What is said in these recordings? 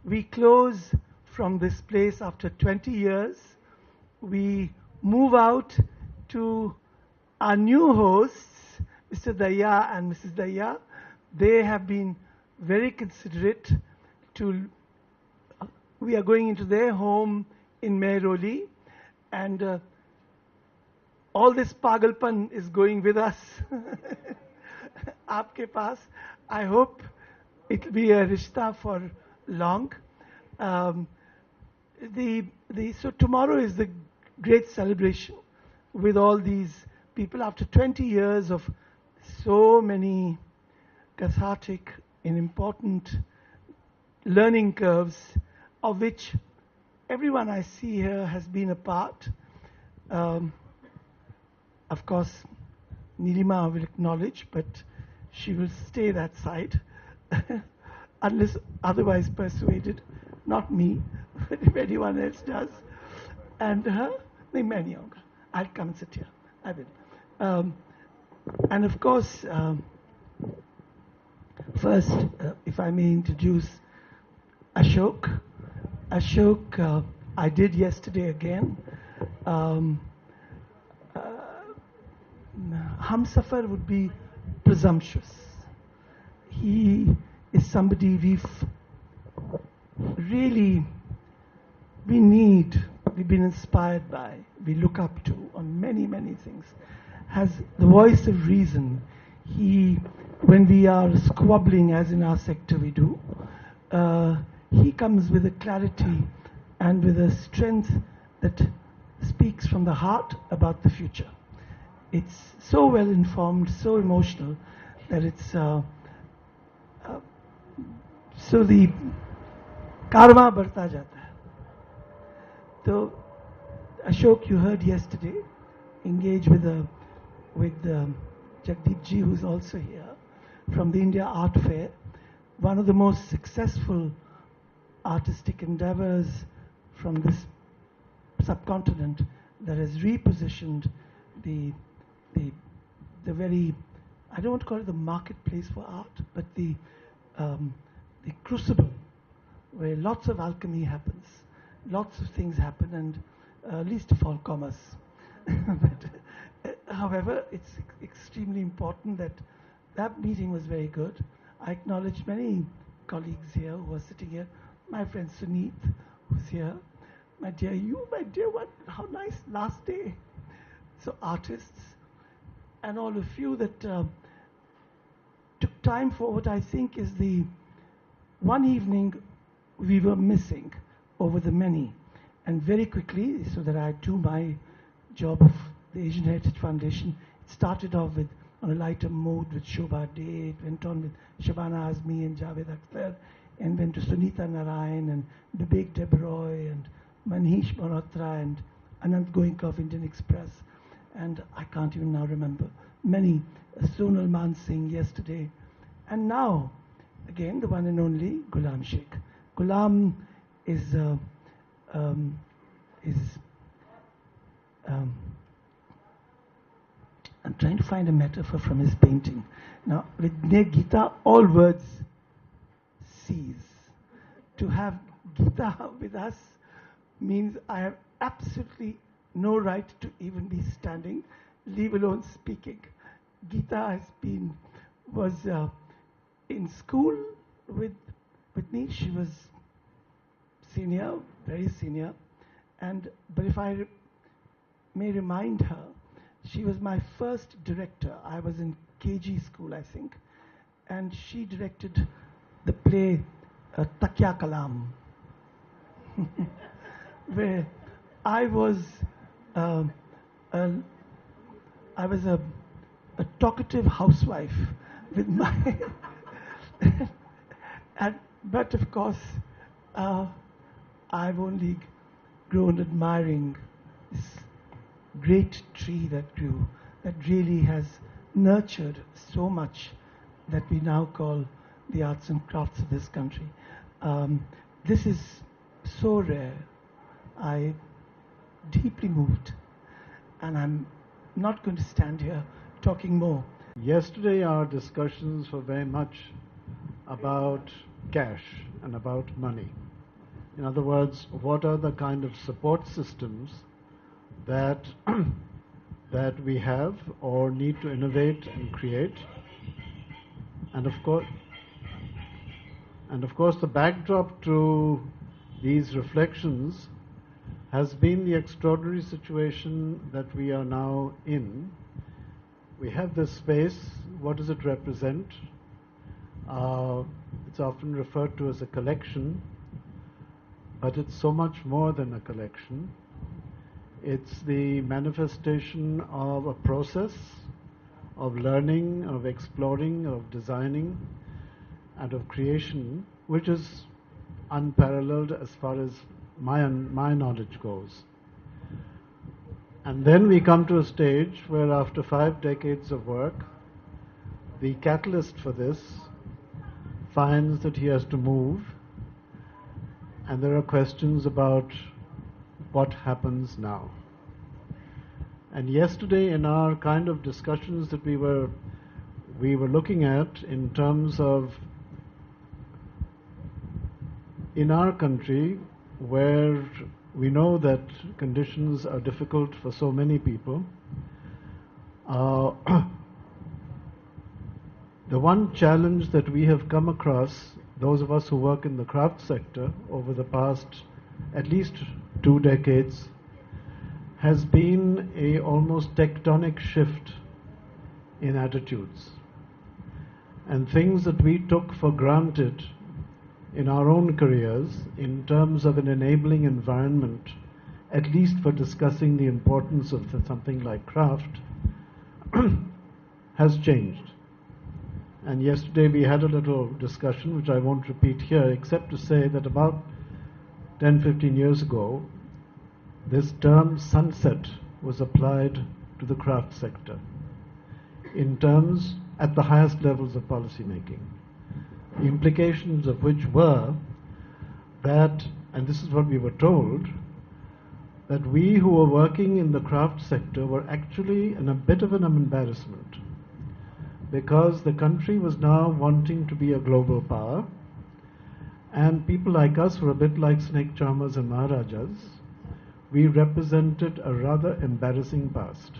we close from this place after 20 years. We move out to our new hosts, Mr. Daya and Mrs. Daya. They have been very considerate to, we are going into their home in Mehroli, and all this pagalpan is going with us. Aapke paas. I hope it'll be a rishta for long. So tomorrow is the great celebration with all these people after 20 years of so many cathartic and important learning curves, of which everyone I see here has been a part. Of course, Nilima will acknowledge, but she will stay that side unless otherwise persuaded. Not me, but if anyone else does. And I'll come and sit here. I will. And of course, first, if I may introduce Ashok. Ashok, I did yesterday again. Humsafar would be presumptuous. He is somebody we've been inspired by, we look up to on many, many things. Has the voice of reason. When we are squabbling, as in our sector we do, he comes with a clarity and with a strength that speaks from the heart about the future. It's so well informed, so emotional, that it's so the karma बढ़ता जाता है. So Ashok, you heard yesterday, engaged with Jagdeep ji, who's also here, from the India Art Fair, one of the most successful artistic endeavors from this subcontinent that has repositioned the very, I don't want to call it the marketplace for art, but the crucible where lots of alchemy happens, lots of things happen, and least of all commerce. But however, it's extremely important that meeting was very good. I acknowledge many colleagues here who are sitting here. My friend Suneet, who's here. My dear one, how nice, last day. So artists, and all of you that took time for what I think is the one evening we were missing over the many. And very quickly, so that I do my job of the Asian Heritage Foundation, it started off on a lighter mood with Shobha Day, it went on with Shabana Azmi and Javed Akhtar, and went to Sunita Narayan and Vivek Debroy and Manish Malhotra and Anand Goenka of Indian Express, and I can't even now remember many, Sonal Man Singh yesterday, and now again the one and only Gulam Sheikh. Gulam is I'm trying to find a metaphor from his painting. Now, with Ne Gita, all words cease. To have Gita with us means I have absolutely no right to even be standing, leave alone speaking. Gita was in school with me. She was senior, very senior, but if I may remind her, she was my first director. I was in KG school, I think, and she directed the play Takya Kalam, where I was a talkative housewife with my but of course I've only grown admiring this great tree that grew, that really has nurtured so much that we now call the arts and crafts of this country. This is so rare. I deeply moved, and I'm not going to stand here talking more. Yesterday our discussions were very much about cash and about money. In other words, what are the kind of support systems that that we have or need to innovate and create? And of course, the backdrop to these reflections has been the extraordinary situation that we are now in. We have this space. What does it represent? It's often referred to as a collection, but it's so much more than a collection. It's the manifestation of a process of learning, of exploring, of designing, and of creation, which is unparalleled as far as my knowledge goes. And then we come to a stage where after 5 decades of work, the catalyst for this finds that he has to move, and there are questions about what happens now. And yesterday in our kind of discussions that we were looking at in terms of in our country, where we know that conditions are difficult for so many people, the one challenge that we have come across, those of us who work in the craft sector over the past at least 2 decades, has been a almost tectonic shift in attitudes. And things that we took for granted in our own careers in terms of an enabling environment, at least for discussing the importance of something like craft, has changed. And yesterday we had a little discussion, which I won't repeat here, except to say that about 10-15 years ago, this term sunset was applied to the craft sector in terms at the highest levels of policy making. The implications of which were that, and this is what we were told, that we who were working in the craft sector were actually in a bit of an embarrassment, because the country was now wanting to be a global power, and people like us were a bit like snake charmers and maharajas. We represented a rather embarrassing past.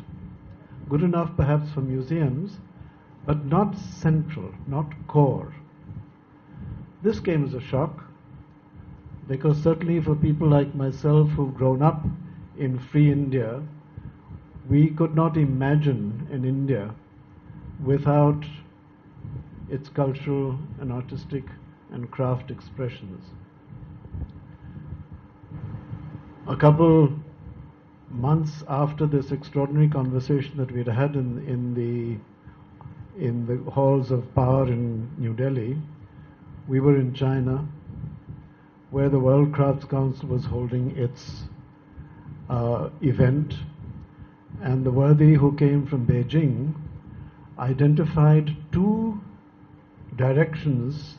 Good enough perhaps for museums, but not central, not core. This came as a shock, because certainly for people like myself who've grown up in free India, we could not imagine an India without its cultural and artistic and craft expressions. A couple months after this extraordinary conversation that we'd had in the halls of power in New Delhi, we were in China, where the World Crafts Council was holding its event, and the worthy who came from Beijing identified 2 directions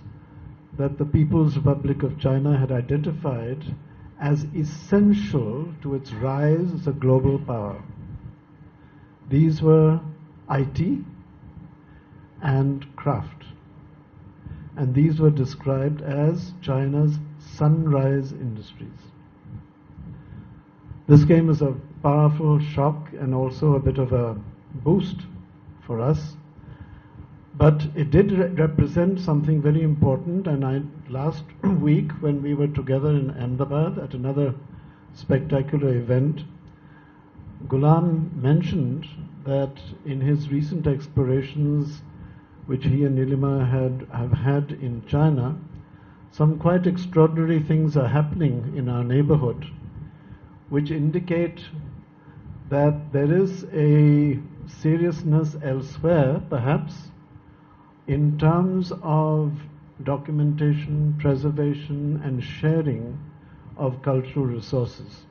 that the People's Republic of China had identified as essential to its rise as a global power. These were IT and craft. And these were described as China's sunrise industries. This came as a powerful shock and also a bit of a boost for us. But it did represent something very important, and last week when we were together in Ahmedabad at another spectacular event, Gulam mentioned that in his recent explorations, which he and Nilima have had in China, some quite extraordinary things are happening in our neighborhood, which indicate that there is a seriousness elsewhere, perhaps, in terms of documentation, preservation, and sharing of cultural resources.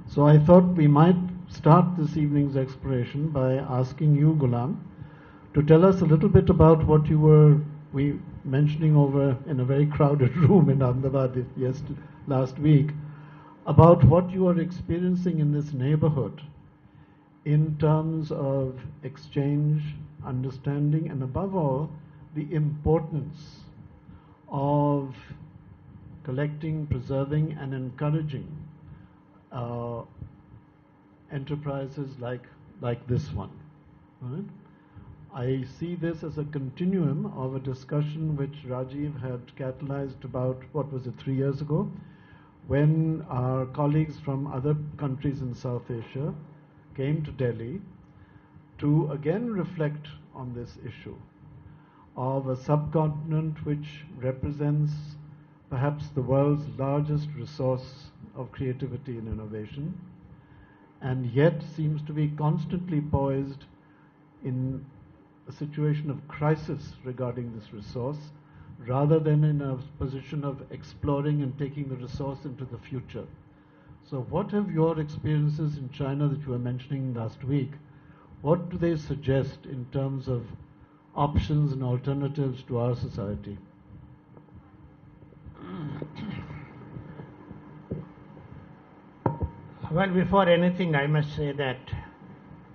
So I thought we might start this evening's exploration by asking you, Gulam, to tell us a little bit about what you were mentioning over in a very crowded room in Ahmedabad last week, about what you are experiencing in this neighborhood in terms of exchange, understanding, and above all, the importance of collecting, preserving, and encouraging enterprises like this one. Right? I see this as a continuum of a discussion which Rajiv had catalyzed about, 3 years ago, when our colleagues from other countries in South Asia came to Delhi to again reflect on this issue of a subcontinent which represents perhaps the world's largest resource of creativity and innovation, and yet seems to be constantly poised in a situation of crisis regarding this resource, rather than in a position of exploring and taking the resource into the future. So what have your experiences in China that you were mentioning last week, what do they suggest in terms of options and alternatives to our society? Well, before anything, I must say that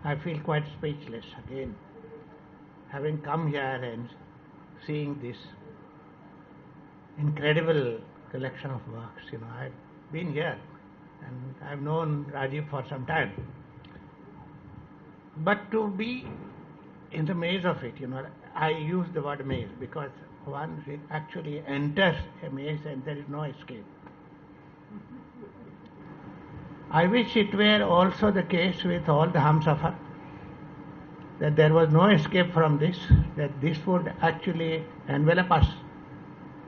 I feel quite speechless again, having come here and seeing this incredible collection of works. I've been here and I've known Rajiv for some time. But to be in the maze of it, I use the word maze because one actually enters a maze and there is no escape. I wish it were also the case with all the Hamsafar, that there was no escape from this, that this would actually envelop us,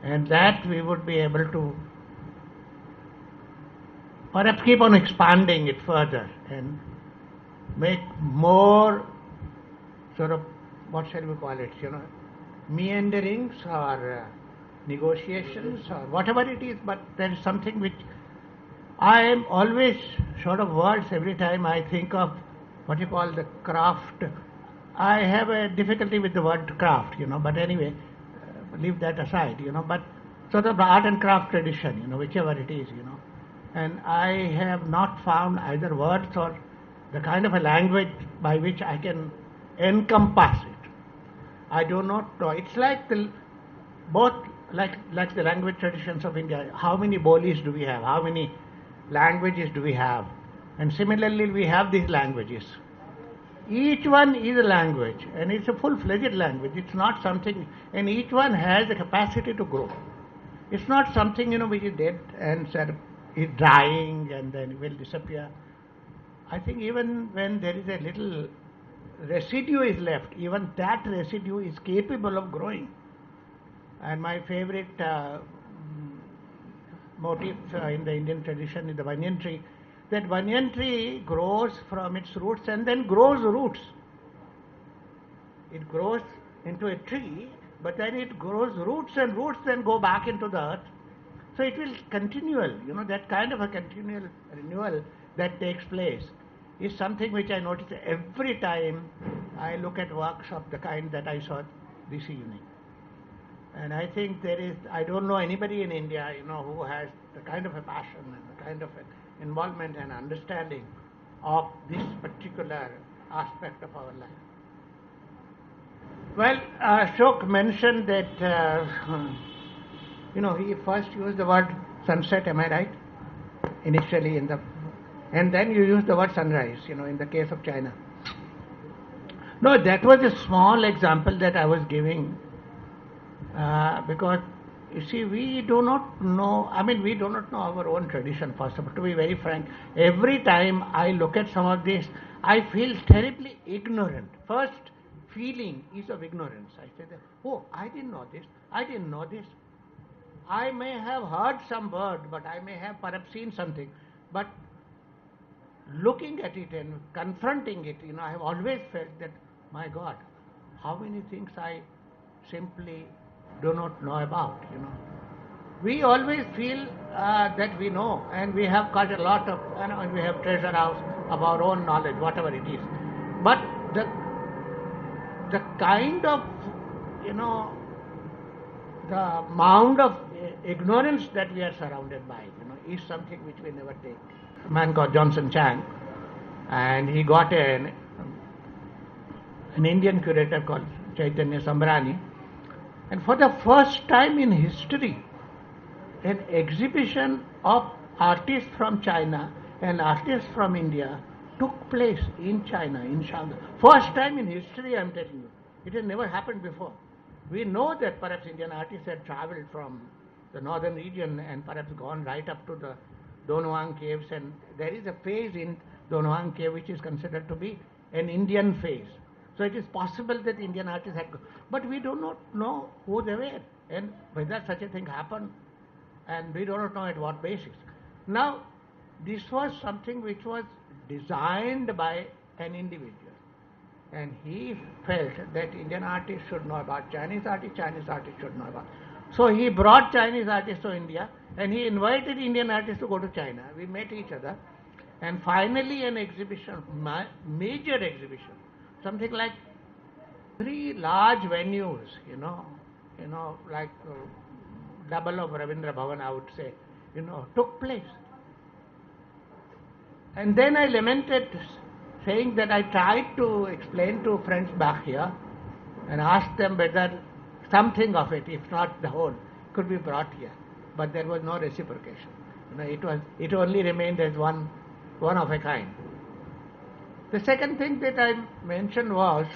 and that we would be able to perhaps keep on expanding it further and make more sort of, what shall we call it, meanderings or negotiations or whatever it is, but there is something which I am always short of words every time I think of what you call the craft. I have a difficulty with the word craft, but anyway, leave that aside, but sort of the art and craft tradition, whichever it is, and I have not found either words or the kind of a language by which I can encompass it. I do not know. It's like both like the language traditions of India. How many bolis do we have? How many languages do we have? And similarly, we have these languages. Each one is a language, and it's a full-fledged language. It's not something, and each one has the capacity to grow. It's not something, which is dead and is dying and then will disappear. I think even when there is a little residue is left, even that residue is capable of growing. And my favorite motif in the Indian tradition is the banyan tree. That banyan tree grows from its roots and then grows roots. It grows into a tree, but then it grows roots, and roots then go back into the earth. So it will continual, that kind of a continual renewal that takes place is something which I notice every time I look at works of the kind that I saw this evening. And I think I don't know anybody in India, who has the kind of a passion and the kind of an involvement and understanding of this particular aspect of our life. Well, Ashok mentioned that, he first used the word sunset, am I right? Initially and then you used the word sunrise, in the case of China. No, that was a small example that I was giving, because, you see, we do not know our own tradition, first of all, to be very frank. Every time I look at some of this, I feel terribly ignorant. First feeling is of ignorance. I say that, oh, I didn't know this. I may have heard some word, but I may have perhaps seen something. But looking at it and confronting it, I have always felt that, my God, how many things I simply do not know about, We always feel that we know, and we have got a lot of, and we have treasure house of our own knowledge, whatever it is. But the kind of, the mound of ignorance that we are surrounded by, is something which we never take. A man called Johnson Chang, and he got an Indian curator called Chaitanya Sambrani, and for the first time in history, an exhibition of artists from China and artists from India took place in China, in Shanghai. First time in history, I'm telling you. It had never happened before. We know that perhaps Indian artists had traveled from the northern region and perhaps gone right up to the Donhuang caves, and there is a phase in Donhuang cave which is considered to be an Indian phase. So it is possible that Indian artists had, but we do not know who they were and whether such a thing happened, and we do not know at what basis. Now, this was something which was designed by an individual, and he felt that Indian artists should know about Chinese artists should know about. So he brought Chinese artists to India, and he invited Indian artists to go to China. We met each other, and finally an exhibition, major exhibition, something like 3 large venues, like double of Ravindra Bhavan, I would say, took place. And then I lamented, saying that I tried to explain to friends back here and asked them whether something of it, if not the whole, could be brought here. But there was no reciprocation. It only remained as one of a kind. The second thing that I mentioned was,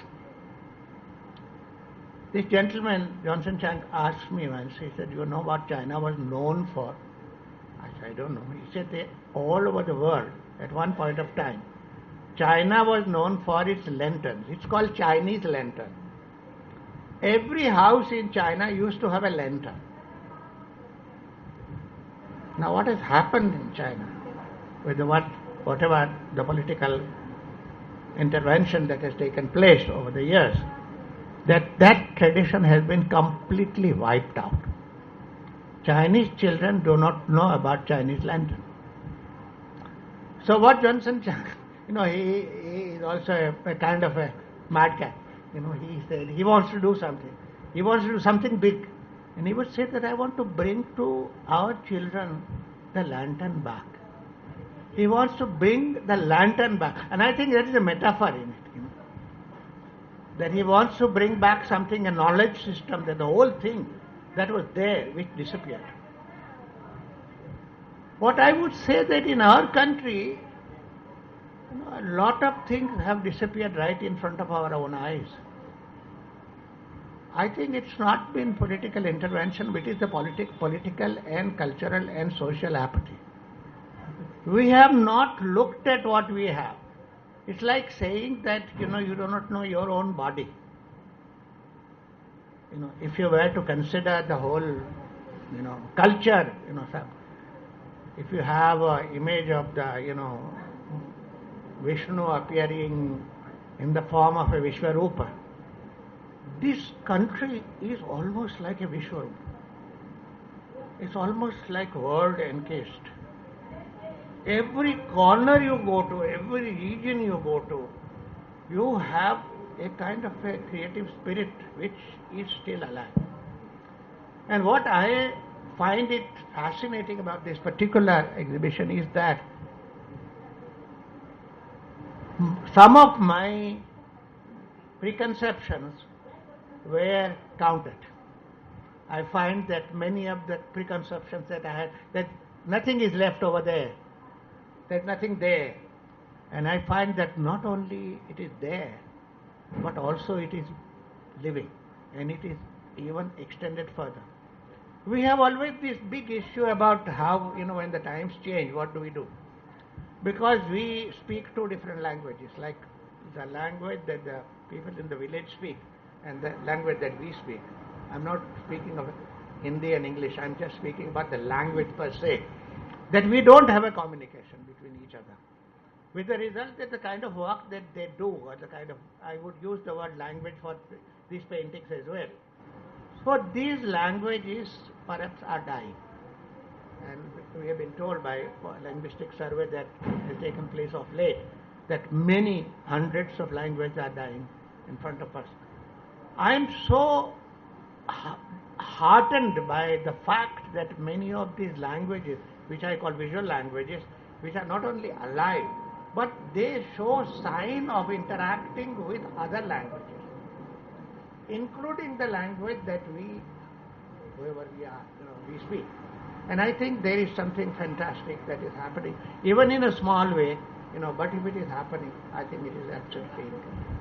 this gentleman, Johnson Chang, asked me once, he said, you know what China was known for? I said, I don't know. He said, all over the world, at one point of time, China was known for its lanterns. It's called Chinese lantern. Every house in China used to have a lantern. Now what has happened in China with whatever the political intervention that has taken place over the years, that tradition has been completely wiped out. Chinese children do not know about Chinese lantern. So what Johnson Chang, he is also a kind of a madcap. He said he wants to do something. He wants to do something big. And he would say that I want to bring to our children the lantern back. He wants to bring the lantern back. And I think there is a metaphor in it. That he wants to bring back something, a knowledge system, that the whole thing that was there, which disappeared. What I would say that in our country, a lot of things have disappeared right in front of our own eyes. I think it's not been political intervention, but it is the political and cultural and social apathy. We have not looked at what we have. It's like saying that, you do not know your own body. If you were to consider the whole, culture, if you have an image of the, Vishnu appearing in the form of a Vishwarupa, this country is almost like a Vishwarupa. It's almost like world encased. Every corner you go to, every region you go to, you have a kind of a creative spirit which is still alive. And what I find it fascinating about this particular exhibition is that some of my preconceptions were counted. I find that many of the preconceptions that I had, that nothing is left over there. There's nothing there. And I find that not only it is there, but also it is living, and it is even extended further. We have always this big issue about how, when the times change, what do we do? Because we speak 2 different languages, like the language that the people in the village speak and the language that we speak. I'm not speaking of Hindi and English, I'm just speaking about the language per se, that we don't have a communication between each other. With the result that the kind of work that they do, or the kind of, I would use the word language for these paintings as well. So these languages perhaps are dying. And we have been told by a linguistic survey that has taken place of late, that many hundreds of languages are dying in front of us. I am so heartened by the fact that many of these languages, which I call visual languages, which are not only alive, but they show sign of interacting with other languages, including the language that whoever we we speak. And I think there is something fantastic that is happening, even in a small way, but if it is happening, I think it is absolutely incredible.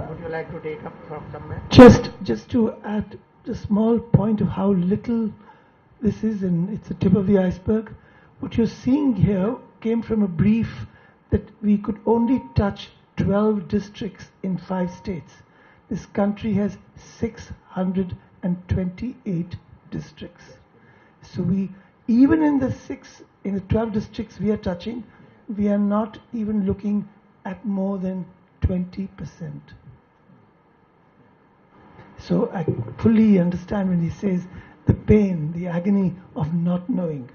Would you like to take up from somewhere? Just to add a small point of how little this is, and it's the tip of the iceberg. What you're seeing here came from a brief that we could only touch 12 districts in 5 states. This country has 628 districts. So even in the 12 districts we are touching, we are not even looking at more than 20%. So I fully understand when he says the pain, the agony of not knowing.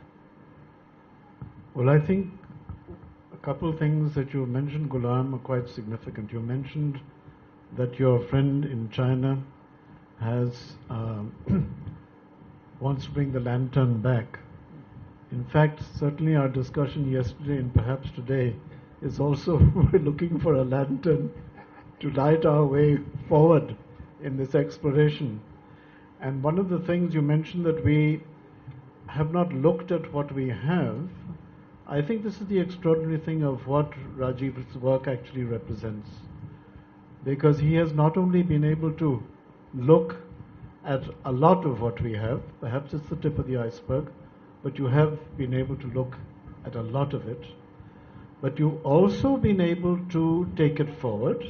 Well, I think a couple things that you mentioned, Gulam, are quite significant. You mentioned that your friend in China has wants to bring the lantern back. In fact, certainly our discussion yesterday and perhaps today is also we're looking for a lantern to light our way forward in this exploration. And one of the things you mentioned, that we have not looked at what we have. I think this is the extraordinary thing of what Rajiv's work actually represents. Because he has not only been able to look at a lot of what we have, perhaps it's the tip of the iceberg, but you have been able to look at a lot of it. But you've also been able to take it forward.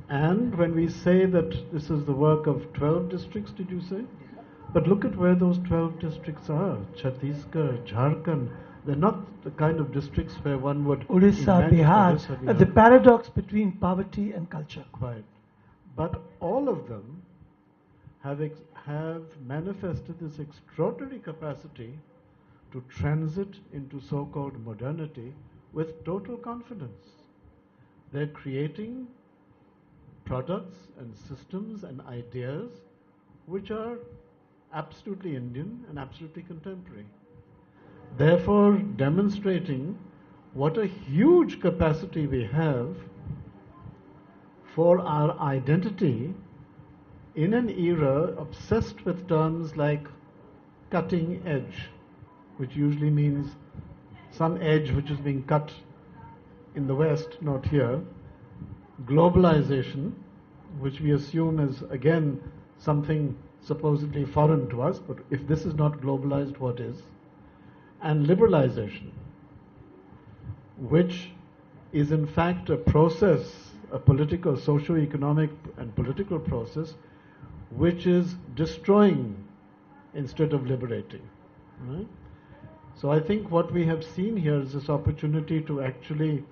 And when we say that this is the work of 12 districts, did you say? Yeah. But look at where those 12 districts are. Chhattisgarh, Jharkhand. They're not the kind of districts where one would Orissa, Bihar, the paradox between poverty and culture. Quite. But all of them have manifested this extraordinary capacity to transit into so-called modernity with total confidence. They're creating products and systems and ideas which are absolutely Indian and absolutely contemporary. Therefore, demonstrating what a huge capacity we have for our identity in an era obsessed with terms like cutting edge, which usually means some edge which is being cut in the West, not here. Globalization, which we assume is again something supposedly foreign to us, but if this is not globalized, what is? And liberalization, which is in fact a process, a political, socio-economic and political process, which is destroying instead of liberating. Right? So I think what we have seen here is this opportunity to actually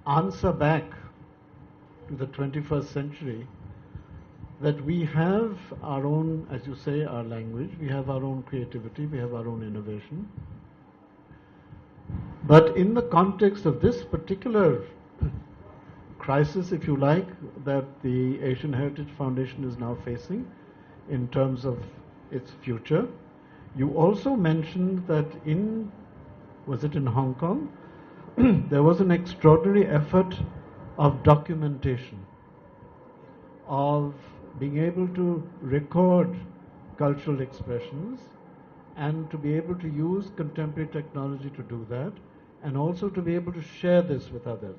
answer back to the 21st century that we have our own, as you say, our language, we have our own creativity, we have our own innovation. But in the context of this particular crisis, if you like, that the Asian Heritage Foundation is now facing in terms of its future, you also mentioned that was it in Hong Kong, there was an extraordinary effort of documentation, of being able to record cultural expressions and to be able to use contemporary technology to do that, and also to be able to share this with others.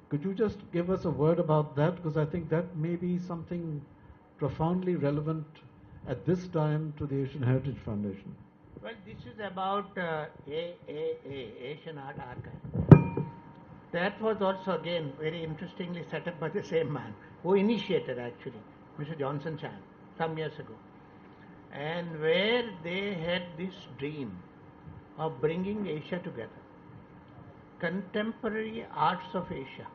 Could you just give us a word about that? Because I think that may be something profoundly relevant at this time to the Asian Heritage Foundation. Well, this is about AAA, Asian Art Archive. That was also again very interestingly set up by the same man who initiated actually, Mr. Johnson Chan, some years ago. And where they had this dream of bringing Asia together, contemporary arts of Asia.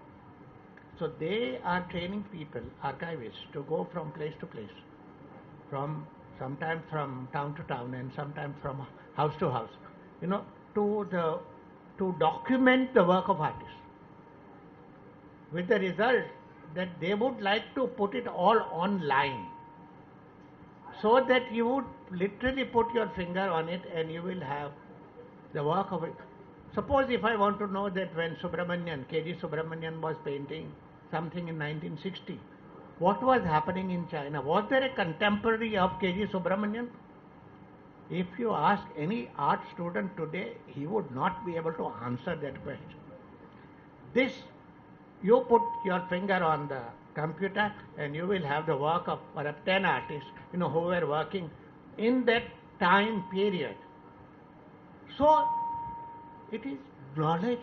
So they are training people, archivists, to go from place to place, sometimes from town to town and sometimes from house to house, to document the work of artists. With the result that they would like to put it all online, so that you would literally put your finger on it and you will have the work of it. Suppose if I want to know that when K.G. Subramanian was painting something in 1960, what was happening in China? Was there a contemporary of K.G. Subramanian? If you ask any art student today, he would not be able to answer that question. This, you put your finger on the computer and you will have the work of perhaps 10 artists, who were working in that time period. So, it is knowledge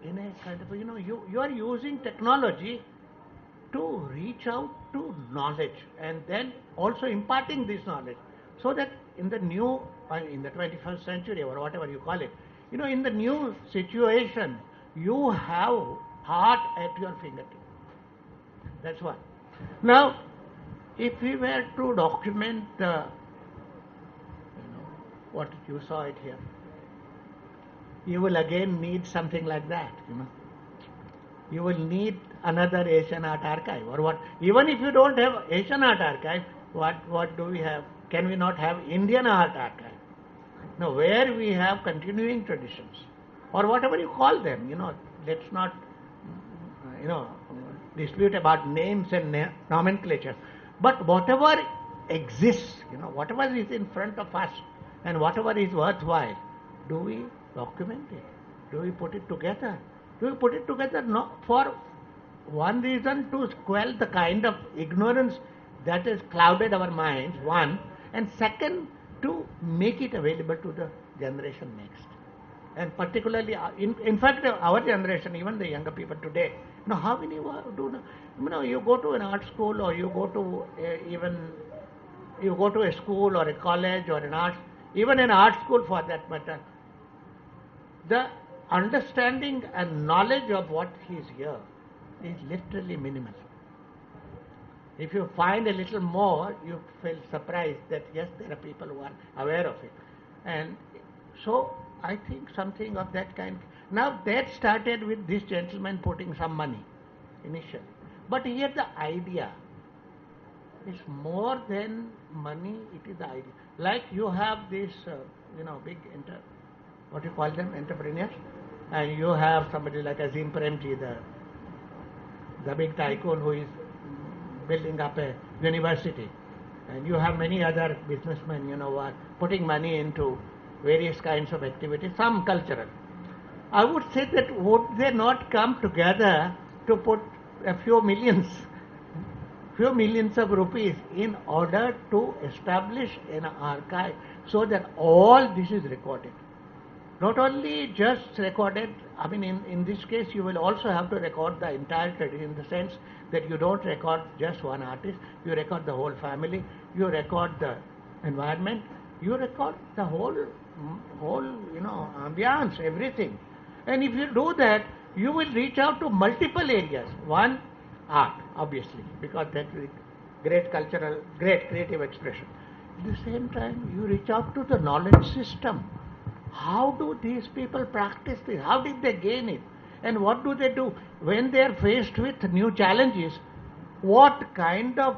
in a kind of, you are using technology to reach out to knowledge and then also imparting this knowledge so that in the 21st century or whatever you call it, in the new situation, you have art at your fingertips. That's one. Now, if we were to document what you saw it here, you will again need something like that, You will need another Asian Art Archive or what. Even if you don't have Asian Art Archive, what do we have? Can we not have Indian Art Archive? No, where we have continuing traditions or whatever you call them, let's not, dispute about names and nomenclature. But whatever exists, whatever is in front of us and whatever is worthwhile, do we document it? Do we put it together? Do we put it together for one reason, to quell the kind of ignorance that has clouded our minds, one, and second, to make it available to the generation next. And particularly, in fact, our generation, even the younger people today, how many do, you go to an art school or you go to a school or a college or even an art school for that matter, the understanding and knowledge of what is here is literally minimal. If you find a little more, you feel surprised that yes, there are people who are aware of it. And so I think something of that kind. Now that started with this gentleman putting some money initially. But here the idea is more than money, it is the idea. Like you have this, big what you call them, entrepreneurs, and you have somebody like Azim Premji, the big tycoon who is building up a university, and you have many other businessmen, who are putting money into various kinds of activities, some cultural. I would say that would they not come together to put a few millions of rupees in order to establish an archive so that all this is recorded? Not only just recorded, in this case you will also have to record the entire tradition, in the sense that you don't record just one artist, you record the whole family, you record the environment, you record the whole ambience, everything. And if you do that, you will reach out to multiple areas. One, art, obviously, because that's great cultural, great creative expression. At the same time, you reach out to the knowledge system. How do these people practice this? How did they gain it? And what do they do when they are faced with new challenges? What kind of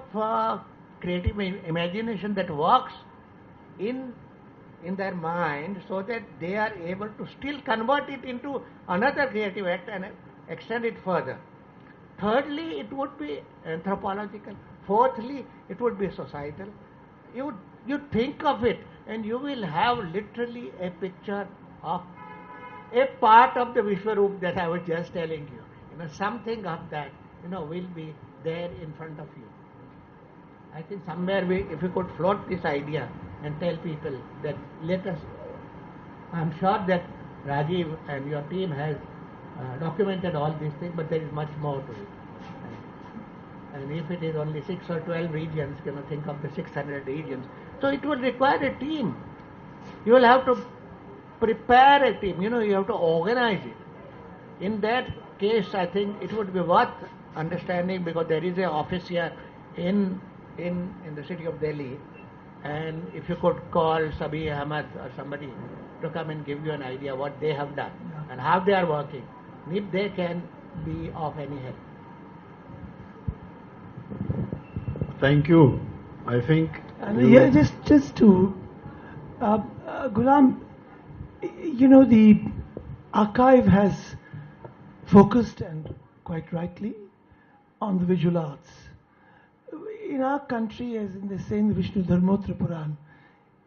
creative imagination that works in their mind so that they are able to still convert it into another creative act and extend it further? Thirdly, it would be anthropological. Fourthly, it would be societal. You think of it and you will have literally a picture of a part of the Vishwaroop that I was just telling you. Something of that, will be there in front of you. I think somewhere if we could float this idea and tell people that I'm sure that Rajiv and your team has documented all these things, but there is much more to it. And if it is only 6 or 12 regions, think of the 600 regions. So it will require a team. You will have to prepare a team, you have to organize it. In that case, I think it would be worth understanding, because there is an office here in the city of Delhi, and if you could call Sabi Ahmed or somebody to come and give you an idea what they have done and how they are working, if they can be of any help. Thank you. I think. Just to Gulam, the archive has focused, and quite rightly, on the visual arts. In our country, as in the same Vishnu Dharmotra Puran,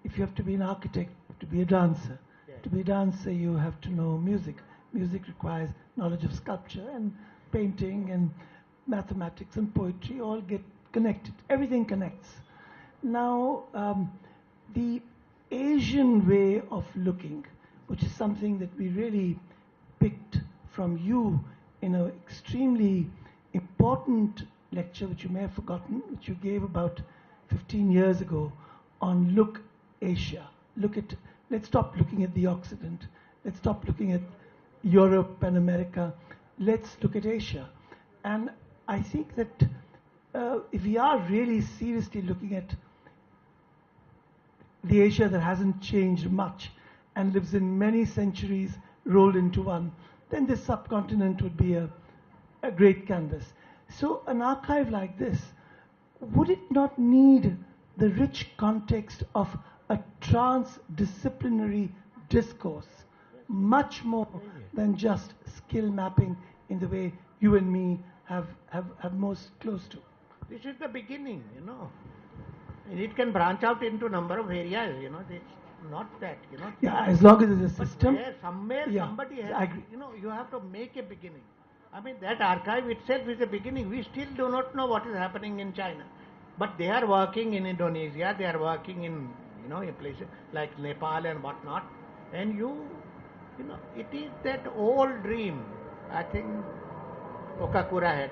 if you have to be an architect, to be a dancer, to be a dancer, you have to know music. Music requires knowledge of sculpture and painting and mathematics and poetry all get connected. Everything connects. Now, the Asian way of looking, which is something that we really picked from you in an extremely important lecture, which you may have forgotten, which you gave about 15 years ago on Look Asia. Let's stop looking at the Occident. Let's stop looking at Europe and America. Let's look at Asia. And I think that if we are really seriously looking at the Asia that hasn't changed much and lives in many centuries rolled into one, then this subcontinent would be a great canvas. So an archive like this, would it not need the rich context of a transdisciplinary discourse, much more than just skill mapping in the way you and me have most close to? This is the beginning, you know. And it can branch out into a number of areas, you know. It's not that, you know. Yeah, as long as there's a But system. there, somewhere, Yeah, somebody has, I agree. you know, you have to make a beginning. I mean, that archive itself is a beginning. We still do not know what is happening in China. But they are working in Indonesia, they are working in, you know, in places like Nepal and whatnot. And you know, it is that old dream. I think Okakura had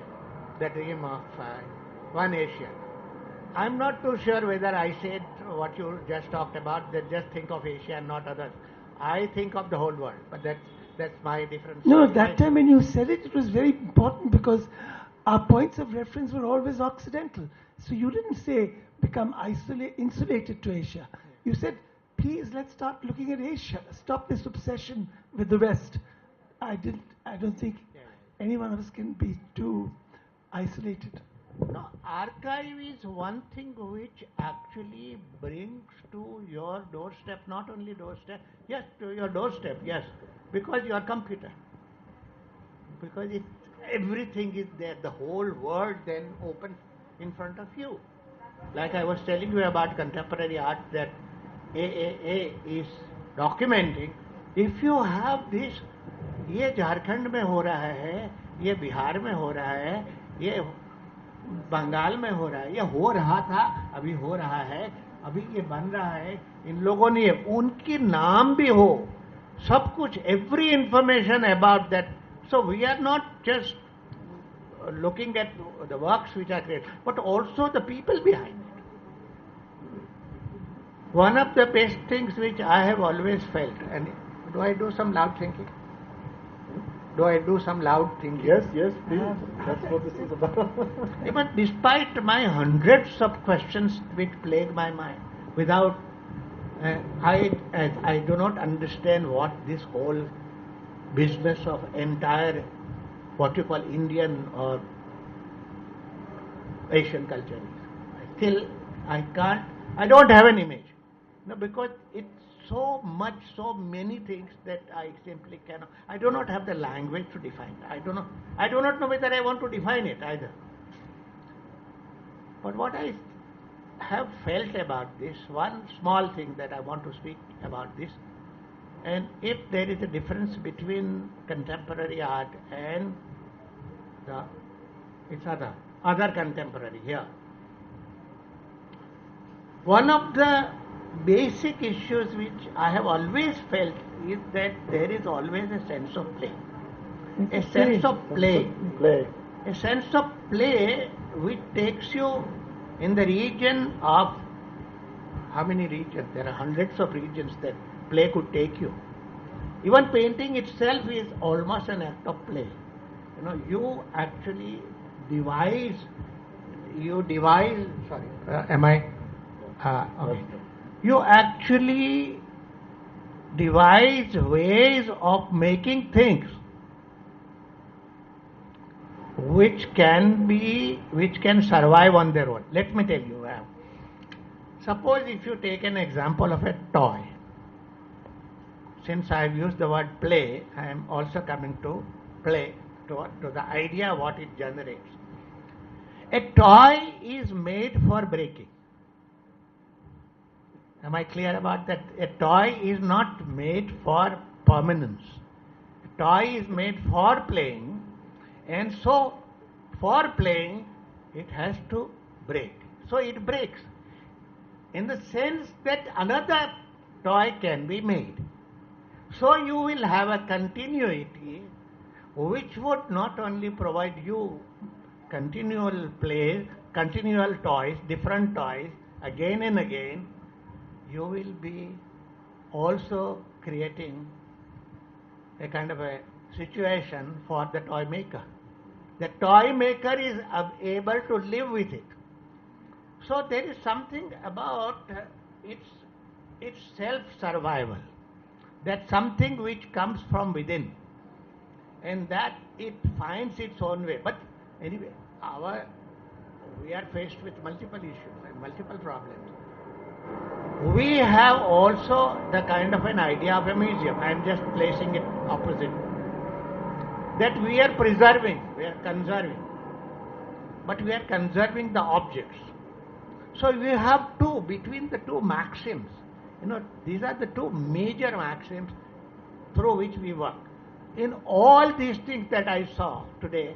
the dream of one Asia. I'm not too sure whether I said what you just talked about, that just think of Asia and not others. I think of the whole world, but that's my difference. No, that time when you said it, it was very important because our points of reference were always Occidental. So you didn't say become insulated to Asia. You said, please, let's start looking at Asia. Stop this obsession with the West. I don't think any one of us can be too isolated. No, archive is one thing which actually brings to your doorstep, not only doorstep, yes, to your doorstep, yes, because your computer. Because everything is there, the whole world then opens in front of you. Like I was telling you about contemporary art that AAA is documenting. If you have this, ये झारखंड में हो रहा है, ये बिहार में हो रहा है, ये बंगाल में हो रहा है, ये हो रहा था, अभी हो रहा है, अभी ये बन रहा है, इन लोगों ने उनके नाम भी हो, सब कुछ, every information about that. So we are not just looking at the works which are created, but also the people behind it. One of the best things which I have always felt, and do I do some loud thinking? Do I do some loud thinking? Yes, please. That's what this is about. Even despite my hundreds of questions which plague my mind, without, I do not understand what this whole business of entire, what you call Indian or Asian culture is. I don't have an image. No, because it's so much, so many things that I simply cannot. I do not have the language to define it. I do not know whether I want to define it either. But what I have felt about this, one small thing that I want to speak about this, and if there is a difference between contemporary art and its other contemporary here. One of the basic issues which I have always felt is that there is always a sense of play. A sense of play. A sense of play which takes you in the region of, how many regions? There are hundreds of regions that play could take you. Even painting itself is almost an act of play. You know, you actually devise, sorry, okay. You actually devise ways of making things which can survive on their own. Let me tell you. Suppose if you take an example of a toy. Since I have used the word play, I am also coming to play, to the idea what it generates. A toy is made for breaking. Am I clear about that? A toy is not made for permanence. A toy is made for playing, and so for playing it has to break. So it breaks in the sense that another toy can be made. So you will have a continuity which would not only provide you continual play, continual toys, different toys, again and again, you will be also creating a kind of a situation for the toy maker. The toy maker is able to live with it. So there is something about its self-survival. That's something which comes from within, and that it finds its own way. But anyway, we are faced with multiple issues and multiple problems. We have also the kind of an idea of a museum. I am just placing it opposite. That we are preserving, we are conserving. But we are conserving the objects. So we have between the two maxims. These are the two major maxims through which we work. In all these things that I saw today,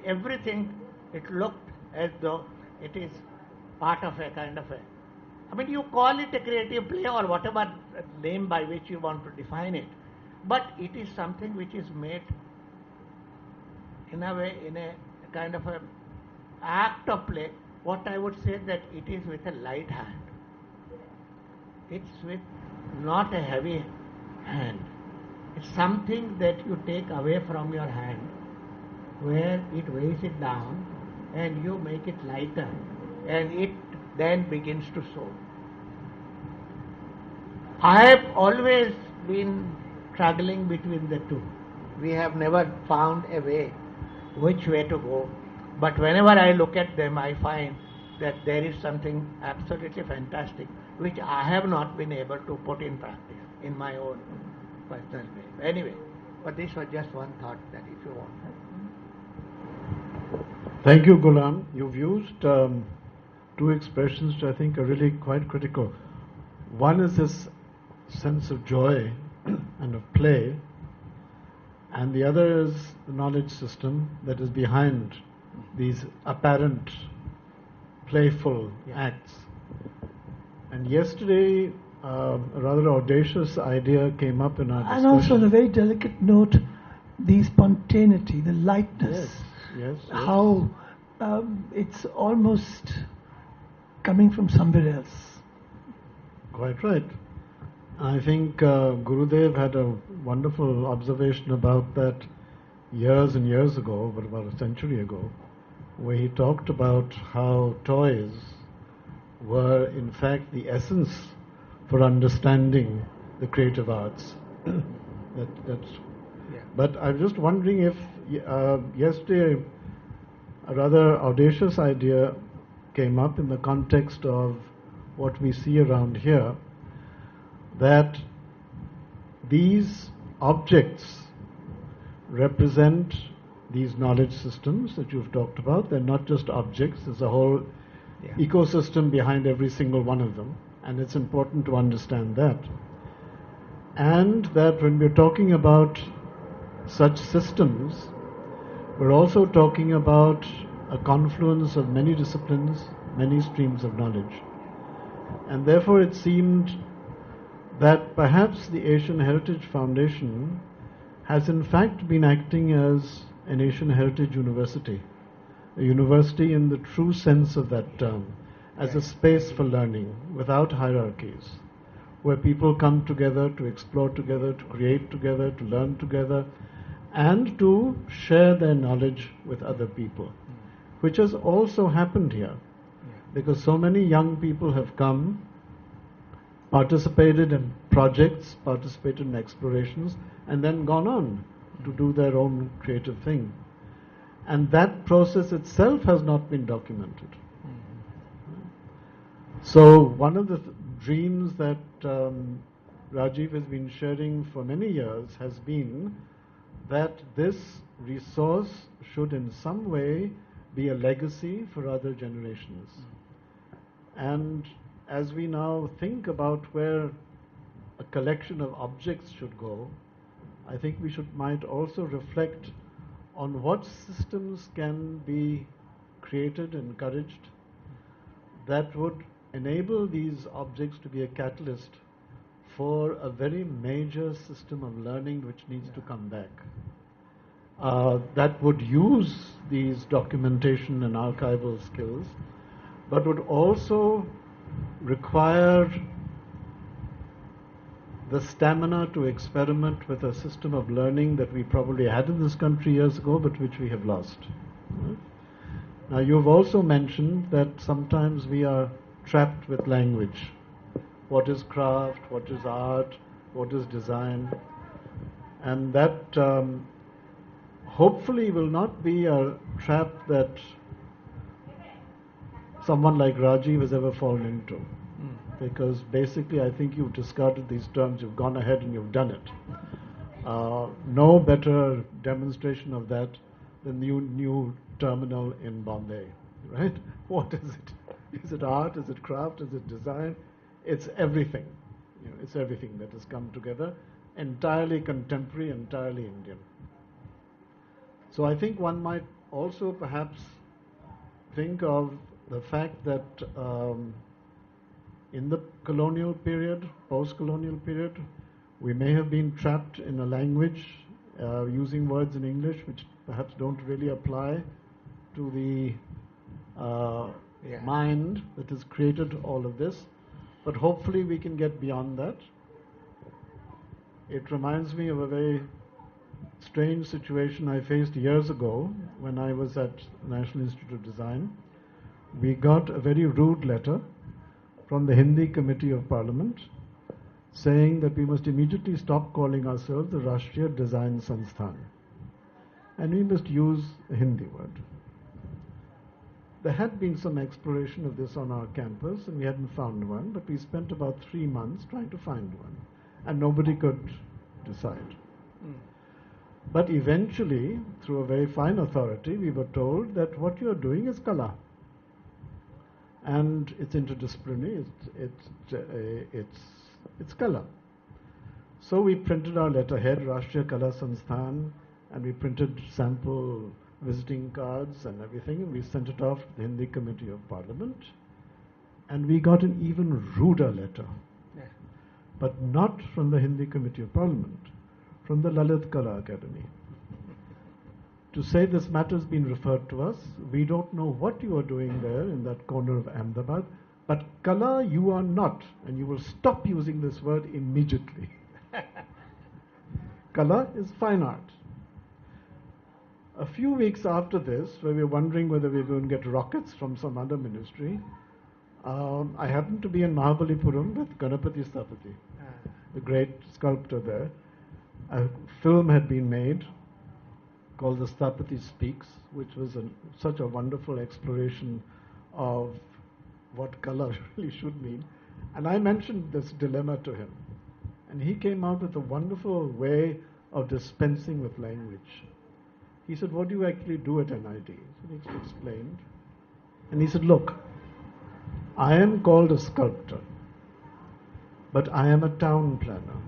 everything, it looked as though it is part of a kind of you call it a creative play or whatever name by which you want to define it, but it is something which is made in a way, in a kind of a act of play. What I would say that it is with a light hand. It's with not a heavy hand. It's something that you take away from your hand, where it weighs it down and you make it lighter, and it then begins to soar. I have always been struggling between the two. We have never found a way, which way to go. But whenever I look at them, I find that there is something absolutely fantastic, which I have not been able to put in practice in my own personal way. Anyway, but this was just one thought that if you want. Thank you, Gulam. You've used two expressions which I think are really quite critical. One is this sense of joy and of play, and the other is the knowledge system that is behind these apparent playful acts. And yesterday, a rather audacious idea came up in our discussion. And also on a very delicate note, the spontaneity, the lightness. Yes. How it's almost coming from somewhere else. Quite right. I think Gurudev had a wonderful observation about that years and years ago, but about a century ago, where he talked about how toys were in fact the essence for understanding the creative arts. But I'm just wondering if yesterday a rather audacious idea came up in the context of what we see around here, that these objects represent these knowledge systems that you've talked about. They're not just objects, there's a whole ecosystem behind every single one of them, and it's important to understand that. And that when we're talking about such systems, we're also talking about a confluence of many disciplines, many streams of knowledge. And therefore it seemed that perhaps the Asian Heritage Foundation has in fact been acting as an Asian Heritage University, a university in the true sense of that term, as a space for learning without hierarchies, where people come together to explore together, to create together, to learn together, and to share their knowledge with other people, which has also happened here, because so many young people have come, participated in projects, participated in explorations, and then gone on to do their own creative thing. And that process itself has not been documented. So one of the dreams that Rajiv has been sharing for many years has been that this resource should in some way be a legacy for other generations. And as we now think about where a collection of objects should go, I think we might also reflect on what systems can be created, encouraged, that would enable these objects to be a catalyst for a very major system of learning which needs to come back. That would use these documentation and archival skills, but would also require the stamina to experiment with a system of learning that we probably had in this country years ago, but which we have lost. Now, you've also mentioned that sometimes we are trapped with language. What is craft, what is art, what is design, and that hopefully will not be a trap that someone like Rajiv has ever fallen into. Because basically I think you've discarded these terms, you've gone ahead and you've done it. No better demonstration of that than the new terminal in Bombay, right? What is it? Is it art? Is it craft? Is it design? It's everything. It's everything that has come together, entirely contemporary, entirely Indian. So I think one might also perhaps think of the fact that in the colonial period, post-colonial period, we may have been trapped in a language using words in English which perhaps don't really apply to the mind that has created all of this. But hopefully we can get beyond that. It reminds me of a very strange situation I faced years ago when I was at the National Institute of Design. We got a very rude letter from the Hindi Committee of Parliament saying that we must immediately stop calling ourselves the Rashtriya Design Sansthan and we must use a Hindi word. There had been some exploration of this on our campus and we hadn't found one, but we spent about 3 months trying to find one and nobody could decide. But eventually, through a very fine authority, we were told that what you are doing is kala. And it's interdisciplinary, it's kala. So we printed our letterhead, Rashtriya Kala Sansthan, and we printed sample visiting cards and everything, and we sent it off to the Hindi Committee of Parliament, and we got an even ruder letter. But not from the Hindi Committee of Parliament, from the Lalit Kala Academy. To say this matter has been referred to us, we don't know what you are doing there in that corner of Ahmedabad, but Kala you are not, and you will stop using this word immediately. Kala is fine art. A few weeks after this, where we were wondering whether we were going to get rockets from some other ministry, I happened to be in Mahabalipuram with Ganapati Stapati, the great sculptor there. A film had been made called The Stapati Speaks, which was such a wonderful exploration of what colour really should mean. And I mentioned this dilemma to him. And he came out with a wonderful way of dispensing with language. He said, what do you actually do at NID? So he explained. And he said, look, I am called a sculptor, but I am a town planner.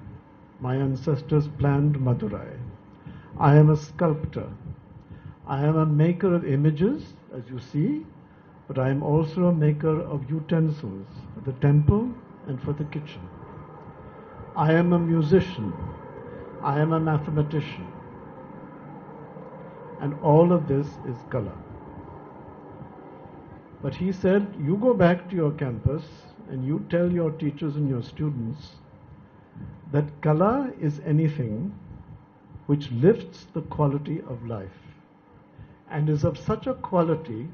My ancestors planned Madurai. I am a sculptor. I am a maker of images, as you see, but I am also a maker of utensils for the temple and for the kitchen. I am a musician. I am a mathematician. And all of this is Kala. But he said, you go back to your campus and you tell your teachers and your students that Kala is anything which lifts the quality of life and is of such a quality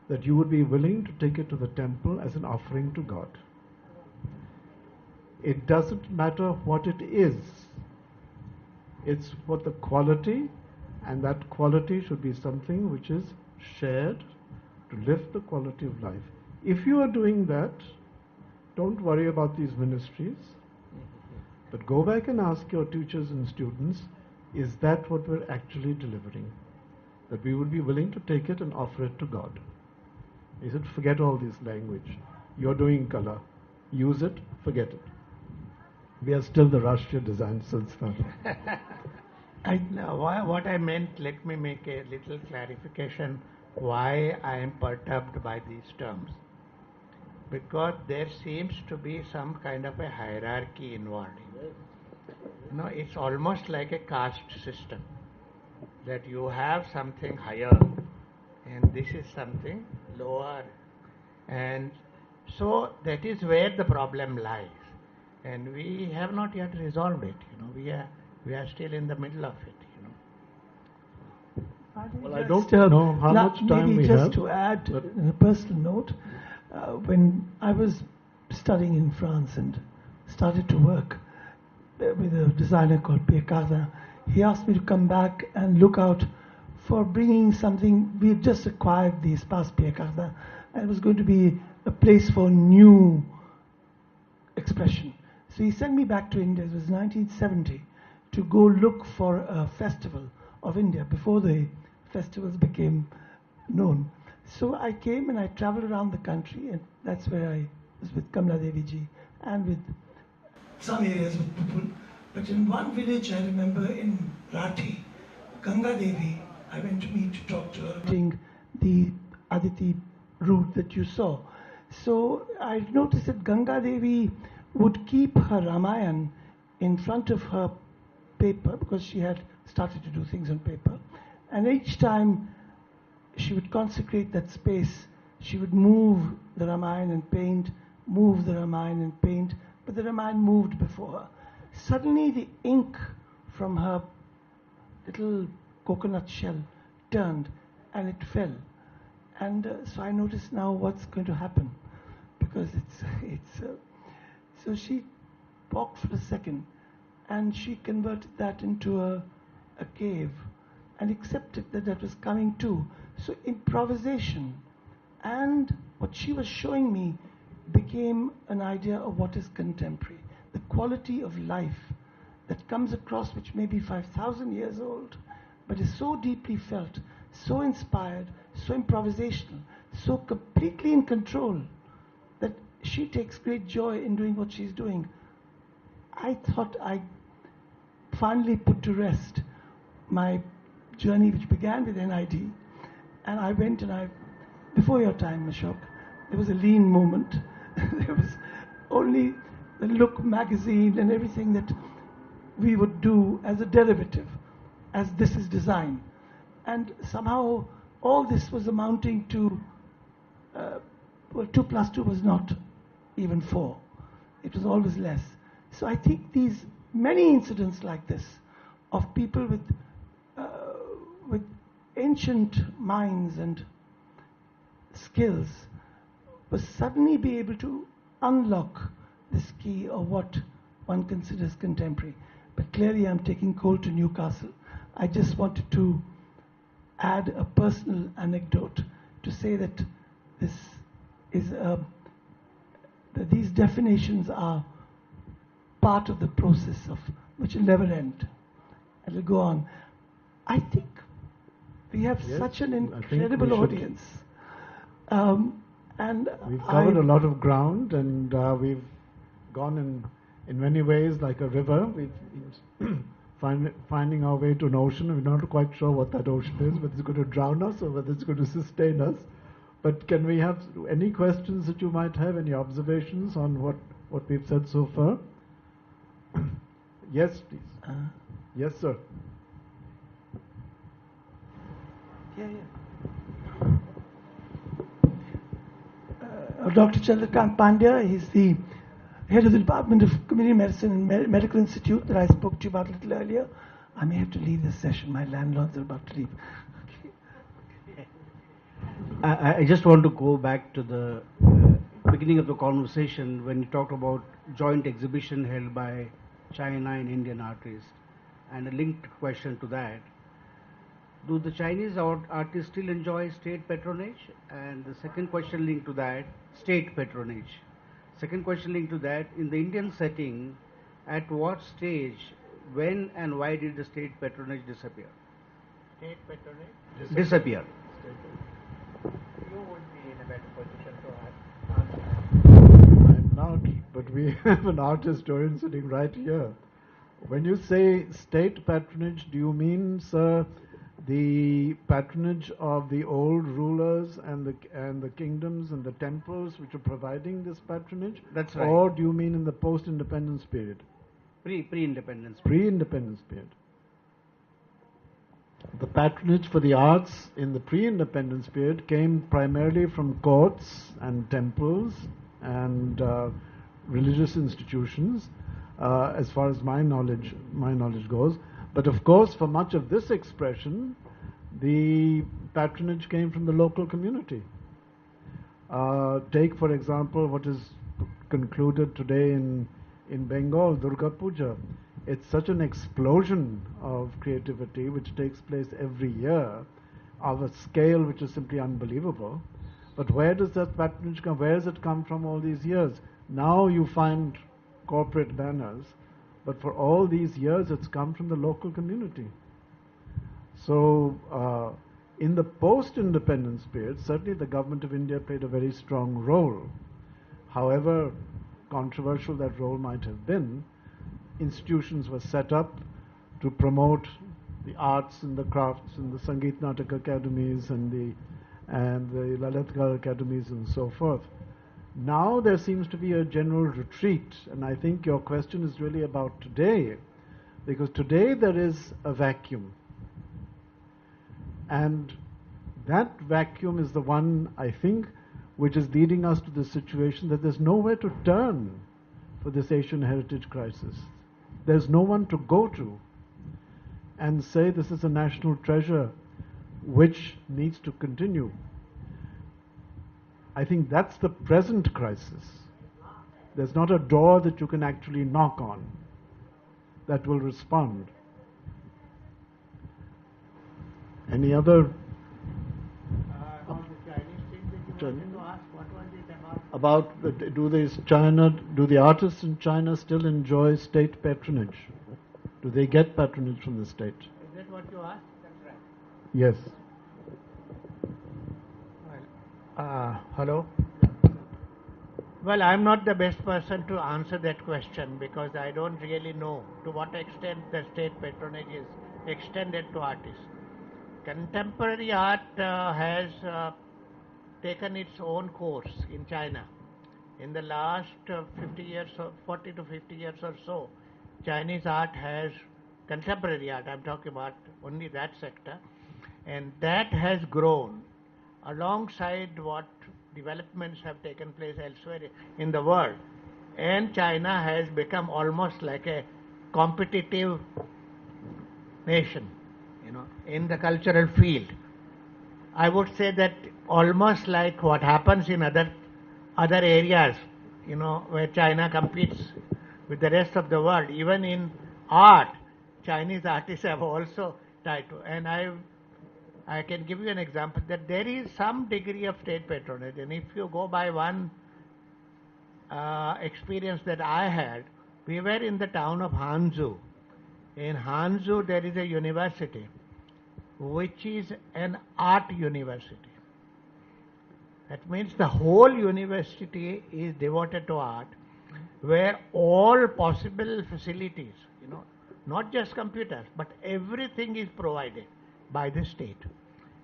that you would be willing to take it to the temple as an offering to God. It doesn't matter what it is. It's what the quality, and that quality should be something which is shared to lift the quality of life. If you are doing that, don't worry about these ministries, but go back and ask your teachers and students, is that what we're actually delivering? that we would be willing to take it and offer it to God. He said, forget all this language. You're doing color. Use it, forget it. We are still the Rashtriya Design Sanstha. Now, what I meant, let me make a little clarification why I am perturbed by these terms. Because there seems to be some kind of a hierarchy involved. It's almost like a caste system, that you have something higher and this is something lower. And so that is where the problem lies. And we have not yet resolved it. We are still in the middle of it. Well, I don't know how much time we have. Maybe just to add, on a personal note, when I was studying in France and started to work with a designer called Pierre Cardin, he asked me to come back and look out for bringing something. We had just acquired the Espace Pierre Cardin, and it was going to be a place for new expression. So he sent me back to India. It was 1970 to go look for a festival of India before the festivals became known. So I came and I traveled around the country, and that's where I was with Kamla Devi ji and with some areas with people. But in one village, I remember in Rathi, Ganga Devi, I went to meet to talk to her. The Aditi route that you saw. So I noticed that Ganga Devi would keep her Ramayana in front of her paper, because she had started to do things on paper. And each time she would consecrate that space, she would move the Ramayana and paint, move the Ramayana and paint, but the Ramayana moved before her. Suddenly the ink from her little coconut shell turned and it fell. And so I noticed now what's going to happen, because so she walked for a second and she converted that into a cave and accepted that that was coming too. So improvisation and what she was showing me became an idea of what is contemporary. The quality of life that comes across, which may be 5,000 years old, but is so deeply felt, so inspired, so improvisational, so completely in control, that she takes great joy in doing what she's doing. I thought I finally put to rest my journey, which began with NID, and I went and before your time, Ashok, there was a lean movement. There was only the Look magazine and everything that we would do as a derivative, as this is design. And somehow all this was amounting to, 2 plus 2 was not even 4. It was always less. So I think these many incidents like this of people with ancient minds and skills will suddenly be able to unlock this key of what one considers contemporary. But clearly I'm taking cold to Newcastle. I just wanted to add a personal anecdote to say that this is that these definitions are part of the process of which will never end. It will go on. I think we have such an incredible audience. And we've covered a lot of ground, and we've gone in many ways like a river. We've finding our way to an ocean. We're not quite sure what that ocean is, whether it's going to drown us or whether it's going to sustain us. But can we have any questions that you might have, any observations on what we've said so far? Yes, please. Yes, sir. Yeah. Dr. Chandrakant Pandya, he's the head of the Department of Community Medicine and Medical Institute that I spoke to you about a little earlier. I may have to leave this session. My landlords are about to leave. I just want to go back to the beginning of the conversation when you talked about joint exhibition held by China and Indian artists, and a linked question to that. Do the Chinese artists still enjoy state patronage? And the second question linked to that, state patronage. Second question linked to that, in the Indian setting, at what stage, when and why did the state patronage disappear? state patronage? Disappear. You would be in a better position to answer. I'm not, but we have an art historian sitting right here. When you say state patronage, do you mean, sir, the patronage of the old rulers and the kingdoms and the temples which are providing this patronage? That's right. Or do you mean in the post-independence period? Pre-independence. Pre-independence period. The patronage for the arts in the pre-independence period came primarily from courts and temples and religious institutions, as far as my knowledge goes. But of course, for much of this expression, the patronage came from the local community. Take, for example, what is concluded today in Bengal, Durga Puja. It's such an explosion of creativity which takes place every year of a scale which is simply unbelievable. But where does that patronage come? Where does it come from all these years? Now you find corporate banners, but for all these years it's come from the local community. So in the post-independence period, certainly the government of India played a very strong role. However controversial that role might have been, institutions were set up to promote the arts and the crafts and the Sangeet Natak academies and the Lalit Kala academies and so forth. Now there seems to be a general retreat, and I think your question is really about today, because today there is a vacuum. And that vacuum is the one, I think, which is leading us to the situation that there's nowhere to turn for this Asian heritage crisis. There's no one to go to and say this is a national treasure which needs to continue. I think that's the present crisis. There's not a door that you can actually knock on that will respond. Any other? On the Chinese thing that you wanted to ask, what was it about? Do the artists in China still enjoy state patronage? Do they get patronage from the state? Is that what you asked? That's right. Yes. Hello? Well, I'm not the best person to answer that question because I don't really know to what extent the state patronage is extended to artists. Contemporary art has taken its own course in China. In the last 50 years, 40 to 50 years or so, Chinese art has, contemporary art, I'm talking about only that sector, and that has grown alongside what developments have taken place elsewhere in the world. And China has become almost like a competitive nation, in the cultural field. I would say that almost like what happens in other areas, where China competes with the rest of the world. Even in art, Chinese artists have also tried to. And I can give you an example that there is some degree of state patronage. And if you go by one experience that I had, we were in the town of Hangzhou. In Hangzhou, there is a university which is an art university. That means the whole university is devoted to art, where all possible facilities, not just computers, but everything is provided by the state.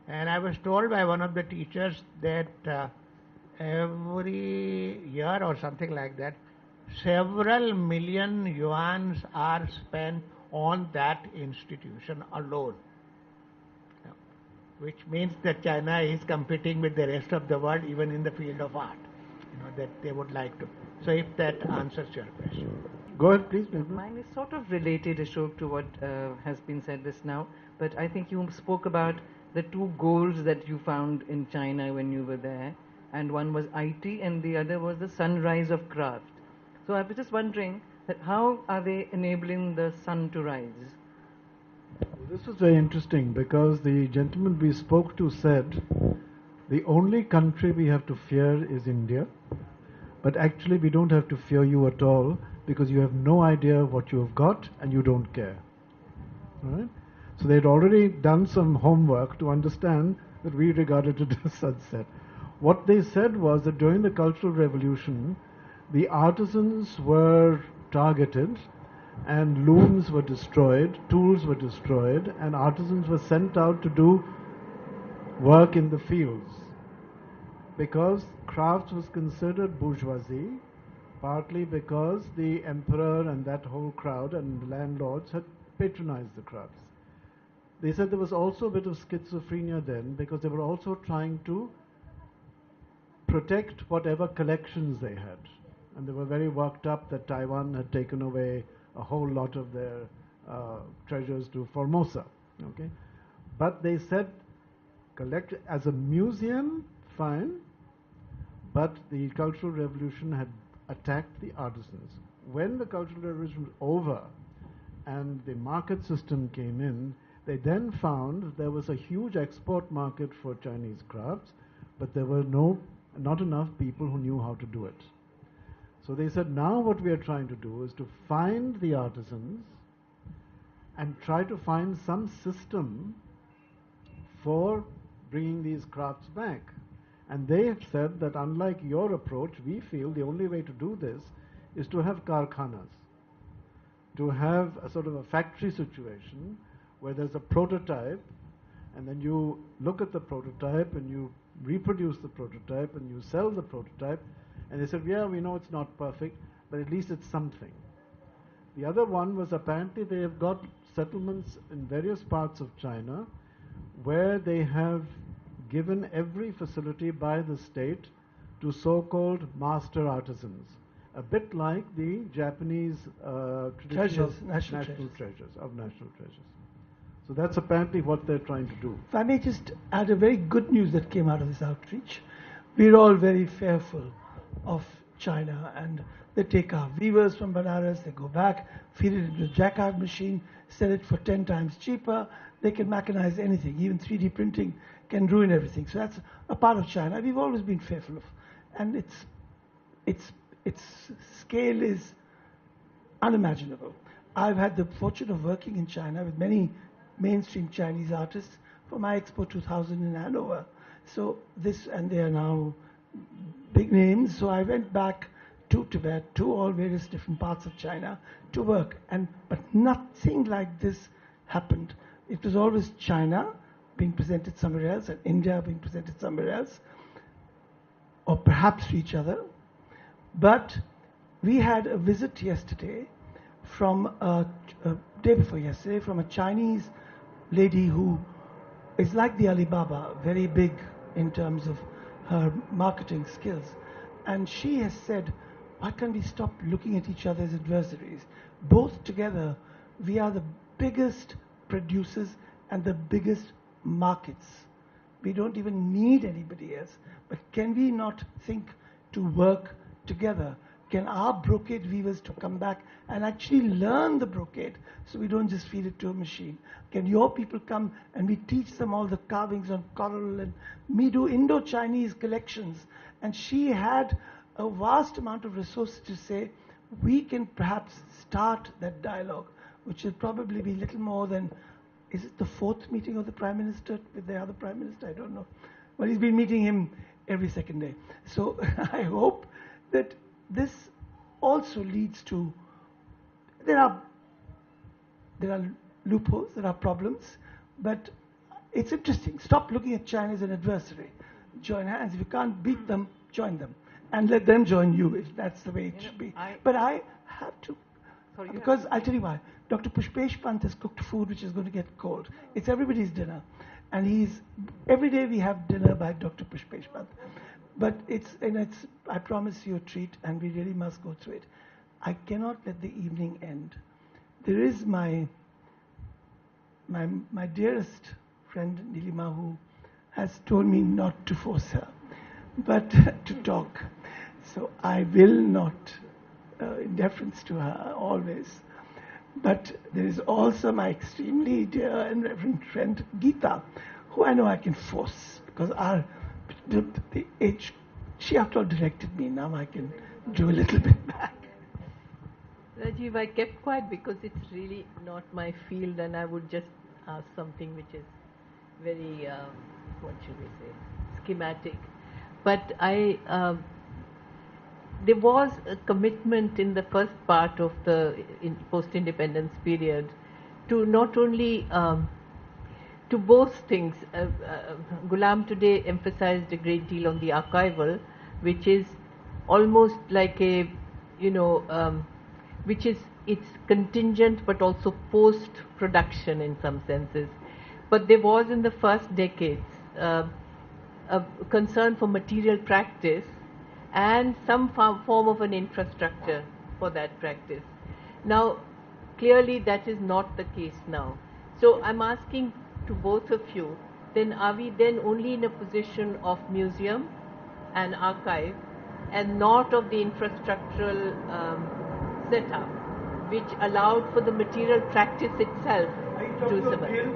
And I was told by one of the teachers that every year or something like that, several million yuans are spent on that institution alone. Which means that China is competing with the rest of the world even in the field of art, that they would like to. So if that answers your question. Go ahead, please. Mine is sort of related, Ashok, to what has been said just now, but I think you spoke about the two goals that you found in China when you were there, and one was IT and the other was the sunrise of craft. So I was just wondering that how are they enabling the sun to rise? This was very interesting because the gentleman we spoke to said the only country we have to fear is India, but actually we don't have to fear you at all because you have no idea what you have got and you don't care. All right? So they'd already done some homework to understand that we regarded it as sunset. What they said was that during the Cultural Revolution, the artisans were targeted and looms were destroyed, tools were destroyed, and artisans were sent out to do work in the fields because crafts was considered bourgeoisie, partly because the emperor and that whole crowd and landlords had patronized the crafts. They said there was also a bit of schizophrenia then because they were also trying to protect whatever collections they had. And they were very worked up that Taiwan had taken away a whole lot of their treasures to Formosa. Okay? But they said, collect as a museum, fine, but the Cultural Revolution had attacked the artisans. When the Cultural Revolution was over and the market system came in, they then found there was a huge export market for Chinese crafts, but there were not enough people who knew how to do it. So they said, now what we are trying to do is to find the artisans and try to find some system for bringing these crafts back. And they have said that unlike your approach, we feel the only way to do this is to have karkhanas, to have a sort of a factory situation where there's a prototype and then you look at the prototype and you reproduce the prototype and you sell the prototype. And they said, yeah, we know it's not perfect, but at least it's something. The other one was apparently they have got settlements in various parts of China where they have given every facility by the state to so-called master artisans, a bit like the Japanese tradition of national treasures. So that's apparently what they're trying to do. If I may just add a very good news that came out of this outreach. We're all very fearful of China, and they take our weavers from Banaras, they go back, feed it into a jacquard machine, sell it for 10 times cheaper. They can mechanize anything. Even 3D printing can ruin everything. So that's a part of China we've always been fearful of. And its scale is unimaginable. I've had the fortune of working in China with many mainstream Chinese artists for my Expo 2000 in Hanover. So and they are now big names. So I went back to Tibet, to all various different parts of China to work. But nothing like this happened. It was always China being presented somewhere else and India being presented somewhere else, or perhaps to each other. But we had a visit yesterday from day before yesterday from a Chinese lady who is like the Alibaba, very big in terms of her marketing skills. And she has said, why can't we stop looking at each other as adversaries? Both together, we are the biggest producers and the biggest markets. We don't even need anybody else. But can we not think to work together? Can our brocade weavers to come back and actually learn the brocade so we don't just feed it to a machine? Can your people come and we teach them all the carvings on coral, and we do Indo-Chinese collections? And she had a vast amount of resources to say, we can perhaps start that dialogue, which will probably be little more than, is it the 4th meeting of the Prime Minister with the other Prime Minister? I don't know. Well, he's been meeting him every second day. So I hope that this also leads to, there are loopholes, there are problems, but it's interesting. Stop looking at China as an adversary. Join hands. If you can't beat them, join them. And let them join you, if that's the way it should be. But I have to, because I'll tell you why. Dr. Pushpesh Pant has cooked food which is going to get cold. It's everybody's dinner. And every day we have dinner by Dr. Pushpesh Pant. But I promise you a treat, and we really must go through it. I cannot let the evening end. There is my dearest friend Nilima, who has told me not to force her, but to talk. So I will not, in deference to her always. But there is also my extremely dear and reverend friend Geeta, who I know I can force, because the age, she after all directed me, now I can do a little bit back. Rajiv, I kept quiet because it's really not my field, and I would just ask something which is very, what should we say, schematic. But there was a commitment in the first part of the post-independence period to not only to both things. Gulam today emphasized a great deal on the archival, which is almost like a, which is, it's contingent but also post-production in some senses. But there was in the first decades a concern for material practice and some form of an infrastructure for that practice. Now, clearly that is not the case now. So I'm asking to both of you, then are we then only in a position of museum and archive and not of the infrastructural setup which allowed for the material practice itself to survive?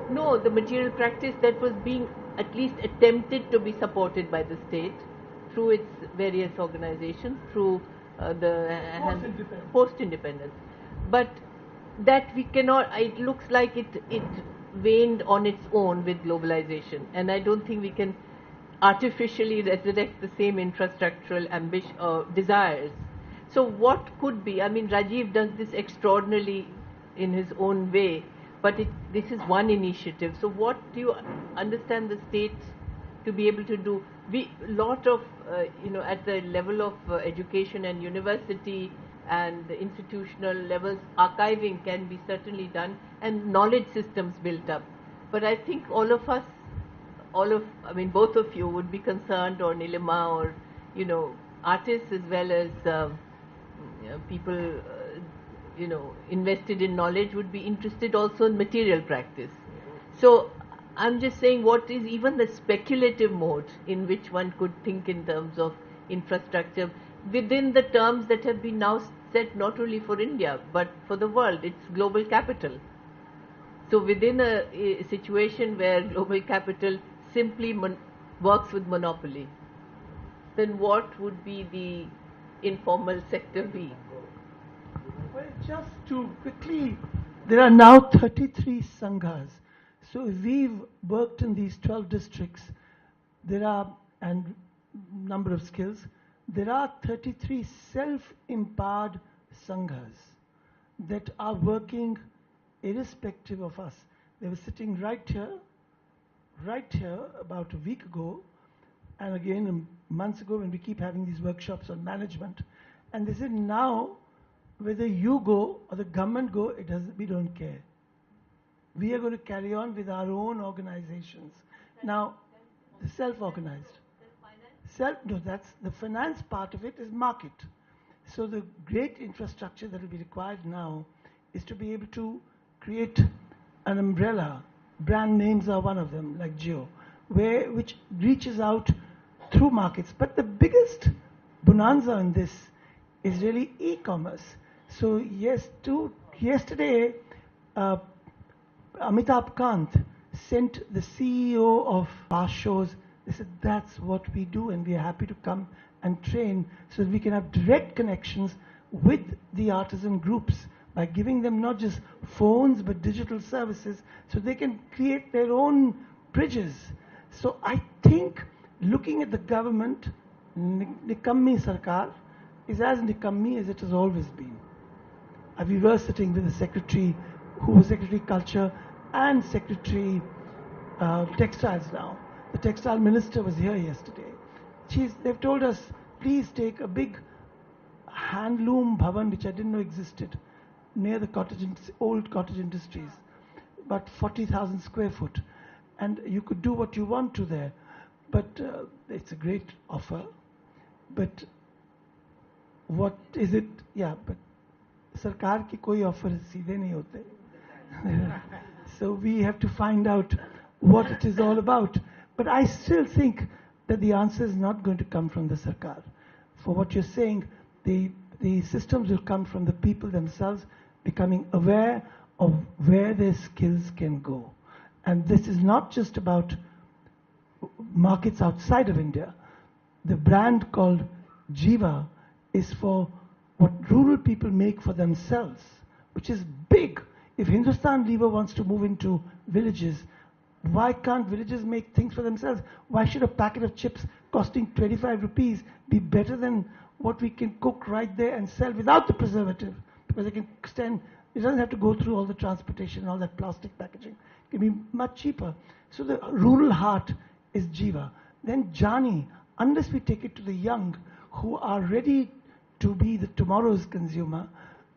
No, the material practice that was being at least attempted to be supported by the state through its various organizations, through the post-independence. But that we cannot, it looks like it waned on its own with globalization, and I don't think we can artificially resurrect the same infrastructural ambition or desires. So what could be, I mean, Rajiv does this extraordinarily in his own way, but this is one initiative. So what do you understand the state to be able to do? We lot of at the level of education and university and the institutional levels, archiving can be certainly done and knowledge systems built up. But I think all of us, both of you would be concerned, or Nilima, or artists as well as people invested in knowledge would be interested also in material practice. So I'm just saying, what is even the speculative mode in which one could think in terms of infrastructure within the terms that have been now set not only for India but for the world? It's global capital. So within a situation where global capital simply works with monopoly, then what would be the informal sector be? Well, just to quickly, there are now 33 sanghas. So if we've worked in these 12 districts, there are, and number of skills, there are 33 self-empowered sanghas that are working irrespective of us. They were sitting right here about a week ago, and again months ago when we keep having these workshops on management, and they said now whether you go or the government go, we don't care. We are going to carry on with our own organizations. Now, the self-organized. No, that's the finance part of it is market. So the great infrastructure that will be required now is to be able to create an umbrella. Brand names are one of them, like Jiyo, which reaches out through markets. But the biggest bonanza in this is really e-commerce. So yesterday, Amitabh Kant sent the CEO of our shows. They said, that's what we do, and we are happy to come and train so that we can have direct connections with the artisan groups by giving them not just phones but digital services so they can create their own bridges. So I think looking at the government, Nikammi Sarkar is as Nikammi as it has always been. We were sitting with the secretary, who was Secretary Culture and Secretary Textiles now. The textile minister was here yesterday. They've told us, please take a big handloom bhavan, which I didn't know existed, near the old cottage industries, about 40,000 square foot. And you could do what you want to there. But it's a great offer. But what is it? Yeah, but Sarkar ki koi offer seedhe nahi hote. So we have to find out what it is all about. But I still think that the answer is not going to come from the Sarkar. For what you're saying, the systems will come from the people themselves becoming aware of where their skills can go. And this is not just about markets outside of India. The brand called Jiva is for what rural people make for themselves, which is big. If Hindustan Lever wants to move into villages, why can't villages make things for themselves? Why should a packet of chips costing 25 rupees be better than what we can cook right there and sell without the preservative? Because it doesn't have to go through all the transportation and all that plastic packaging. It can be much cheaper. So the rural heart is Jiva. Then Jani, unless we take it to the young who are ready to be the tomorrow's consumer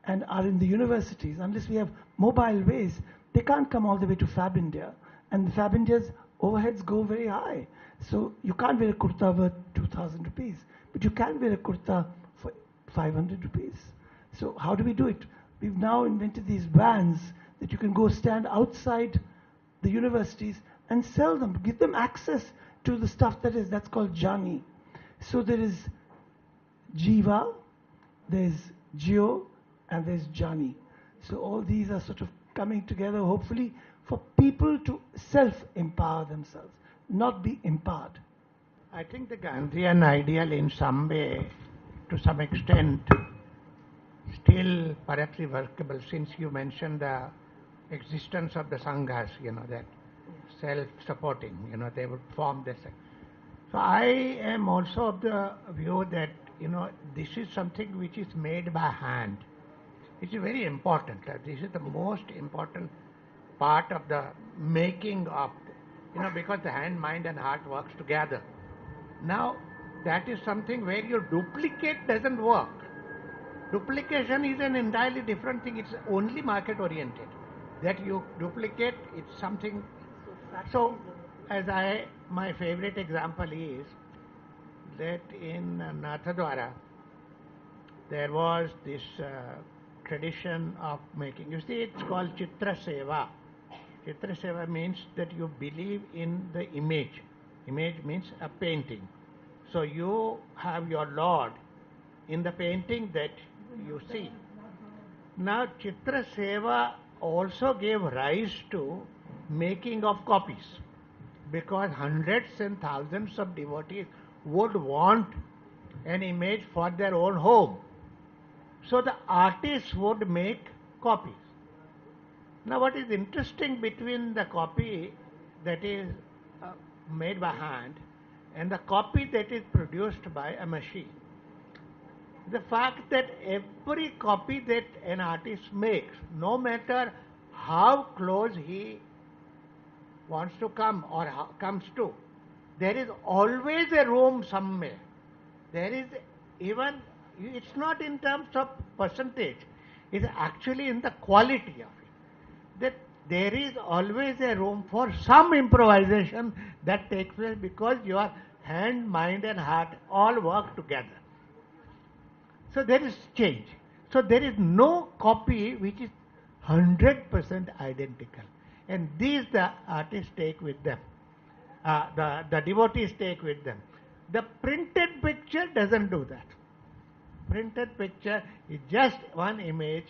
and are in the universities, unless we have mobile ways, they can't come all the way to Fab India. And Fab India's overheads go very high. So you can't wear a kurta worth 2,000 rupees, but you can wear a kurta for 500 rupees. So how do we do it? We've now invented these vans that you can go stand outside the universities and sell them, give them access to the stuff that's called Jani. So there is Jiva, there's Jiyo, and there's Jani. So all these are sort of coming together, hopefully, for people to self-empower themselves, not be empowered. I think the Gandhian ideal in some way, to some extent, still perhaps workable, since you mentioned the existence of the sanghas, that self-supporting, they would form this. So I am also of the view that, this is something which is made by hand. It's very important. This is the most important part of the making of, because the hand, mind and heart works together. Now, that is something where your duplicate doesn't work. Duplication is an entirely different thing. It's only market oriented. That you duplicate, it's something. So, my favorite example is that in Nathadwara, there was this tradition of making. You see, it's called Chitra Seva. Chitra Seva means that you believe in the image. Image means a painting. So you have your Lord in the painting that you see. Now, Chitra Seva also gave rise to making of copies, because hundreds and thousands of devotees would want an image for their own home. So the artists would make copies. Now, what is interesting between the copy that is made by hand and the copy that is produced by a machine, the fact that every copy that an artist makes, no matter how close he wants to come or comes to, there is always a room somewhere. There is even, it's not in terms of percentage, it's actually in the quality of it. That there is always a room for some improvisation that takes place because your hand, mind and heart all work together. So there is change. So there is no copy which is 100% identical. And these the artists take with them. The devotees take with them. The printed picture doesn't do that. Printed picture is just one image,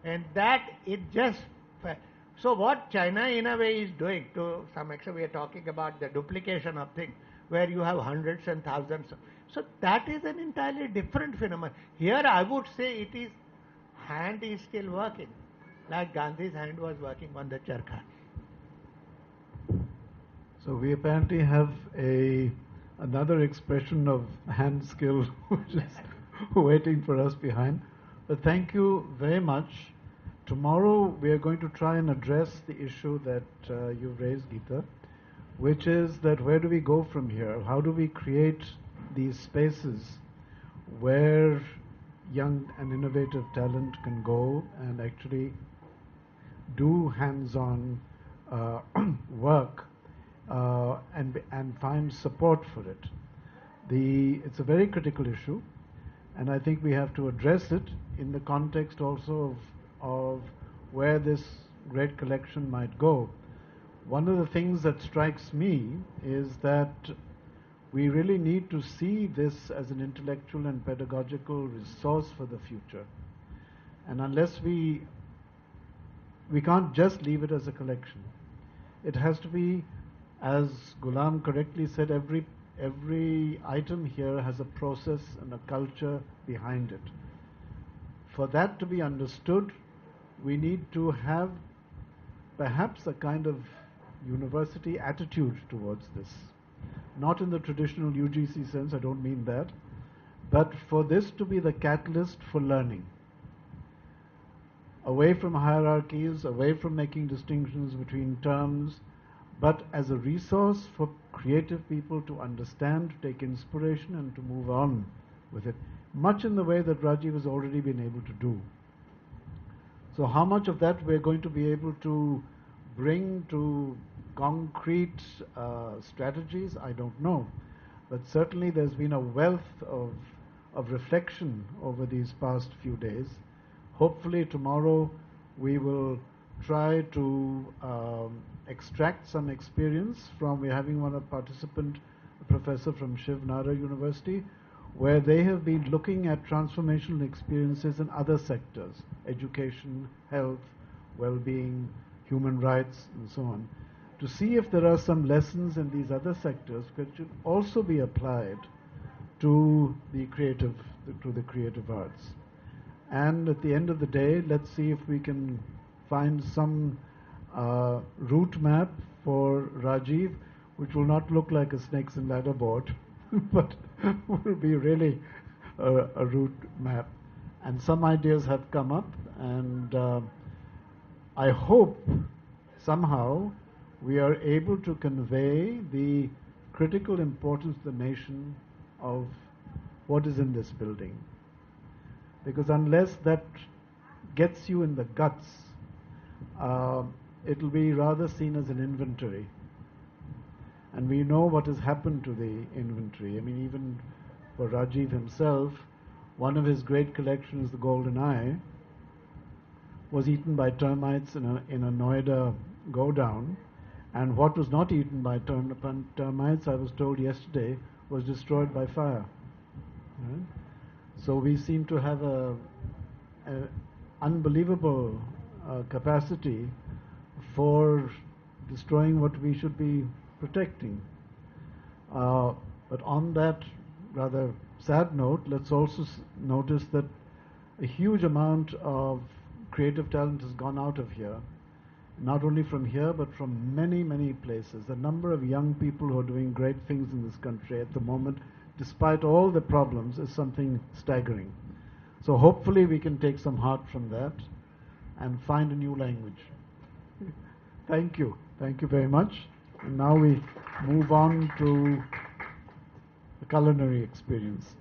and that it just. So what China in a way is doing, to some extent we are talking about the duplication of things, where you have hundreds and thousands. So that is an entirely different phenomenon. Here I would say it is, hand is still working, like Gandhi's hand was working on the charkha. So we apparently have another expression of hand skill which is waiting for us behind. But thank you very much. Tomorrow we are going to try and address the issue that you've raised, Geeta, which is that where do we go from here? How do we create these spaces where young and innovative talent can go and actually do hands-on work and find support for it. It's a very critical issue, and I think we have to address it in the context also of where this great collection might go. One of the things that strikes me is that we really need to see this as an intellectual and pedagogical resource for the future. And unless we can't just leave it as a collection. It has to be, as Gulam correctly said, every item here has a process and a culture behind it. For that to be understood, we need to have perhaps a kind of university attitude towards this. Not in the traditional UGC sense, I don't mean that, but for this to be the catalyst for learning. Away from hierarchies, away from making distinctions between terms, but as a resource for creative people to understand, to take inspiration and to move on with it, much in the way that Rajiv has already been able to do. So how much of that we're going to be able to bring to concrete strategies, I don't know. But certainly there's been a wealth of reflection over these past few days. Hopefully tomorrow we will try to extract some experience from, we're having one participant, a professor from Shiv Nara University, where they have been looking at transformational experiences in other sectors, education, health, well-being, human rights, and so on, to see if there are some lessons in these other sectors which should also be applied to the creative arts. And at the end of the day, let's see if we can find some route map for Rajiv, which will not look like a snakes and ladder board, but will be really a route map. And some ideas have come up, and I hope somehow we are able to convey the critical importance to the nation of what is in this building. Because unless that gets you in the guts, it'll be rather seen as an inventory. And we know what has happened to the inventory. I mean, even for Rajiv himself, one of his great collections, the Golden Eye, was eaten by termites in a Noida go-down. And what was not eaten by termites, I was told yesterday, was destroyed by fire. Right? So we seem to have a unbelievable capacity for destroying what we should be protecting. But on that rather sad note, let's also notice that a huge amount of creative talent has gone out of here, not only from here but from many, many places. The number of young people who are doing great things in this country at the moment, despite all the problems, is something staggering. So hopefully we can take some heart from that and find a new language. Thank you. Thank you very much. And now we move on to the culinary experience.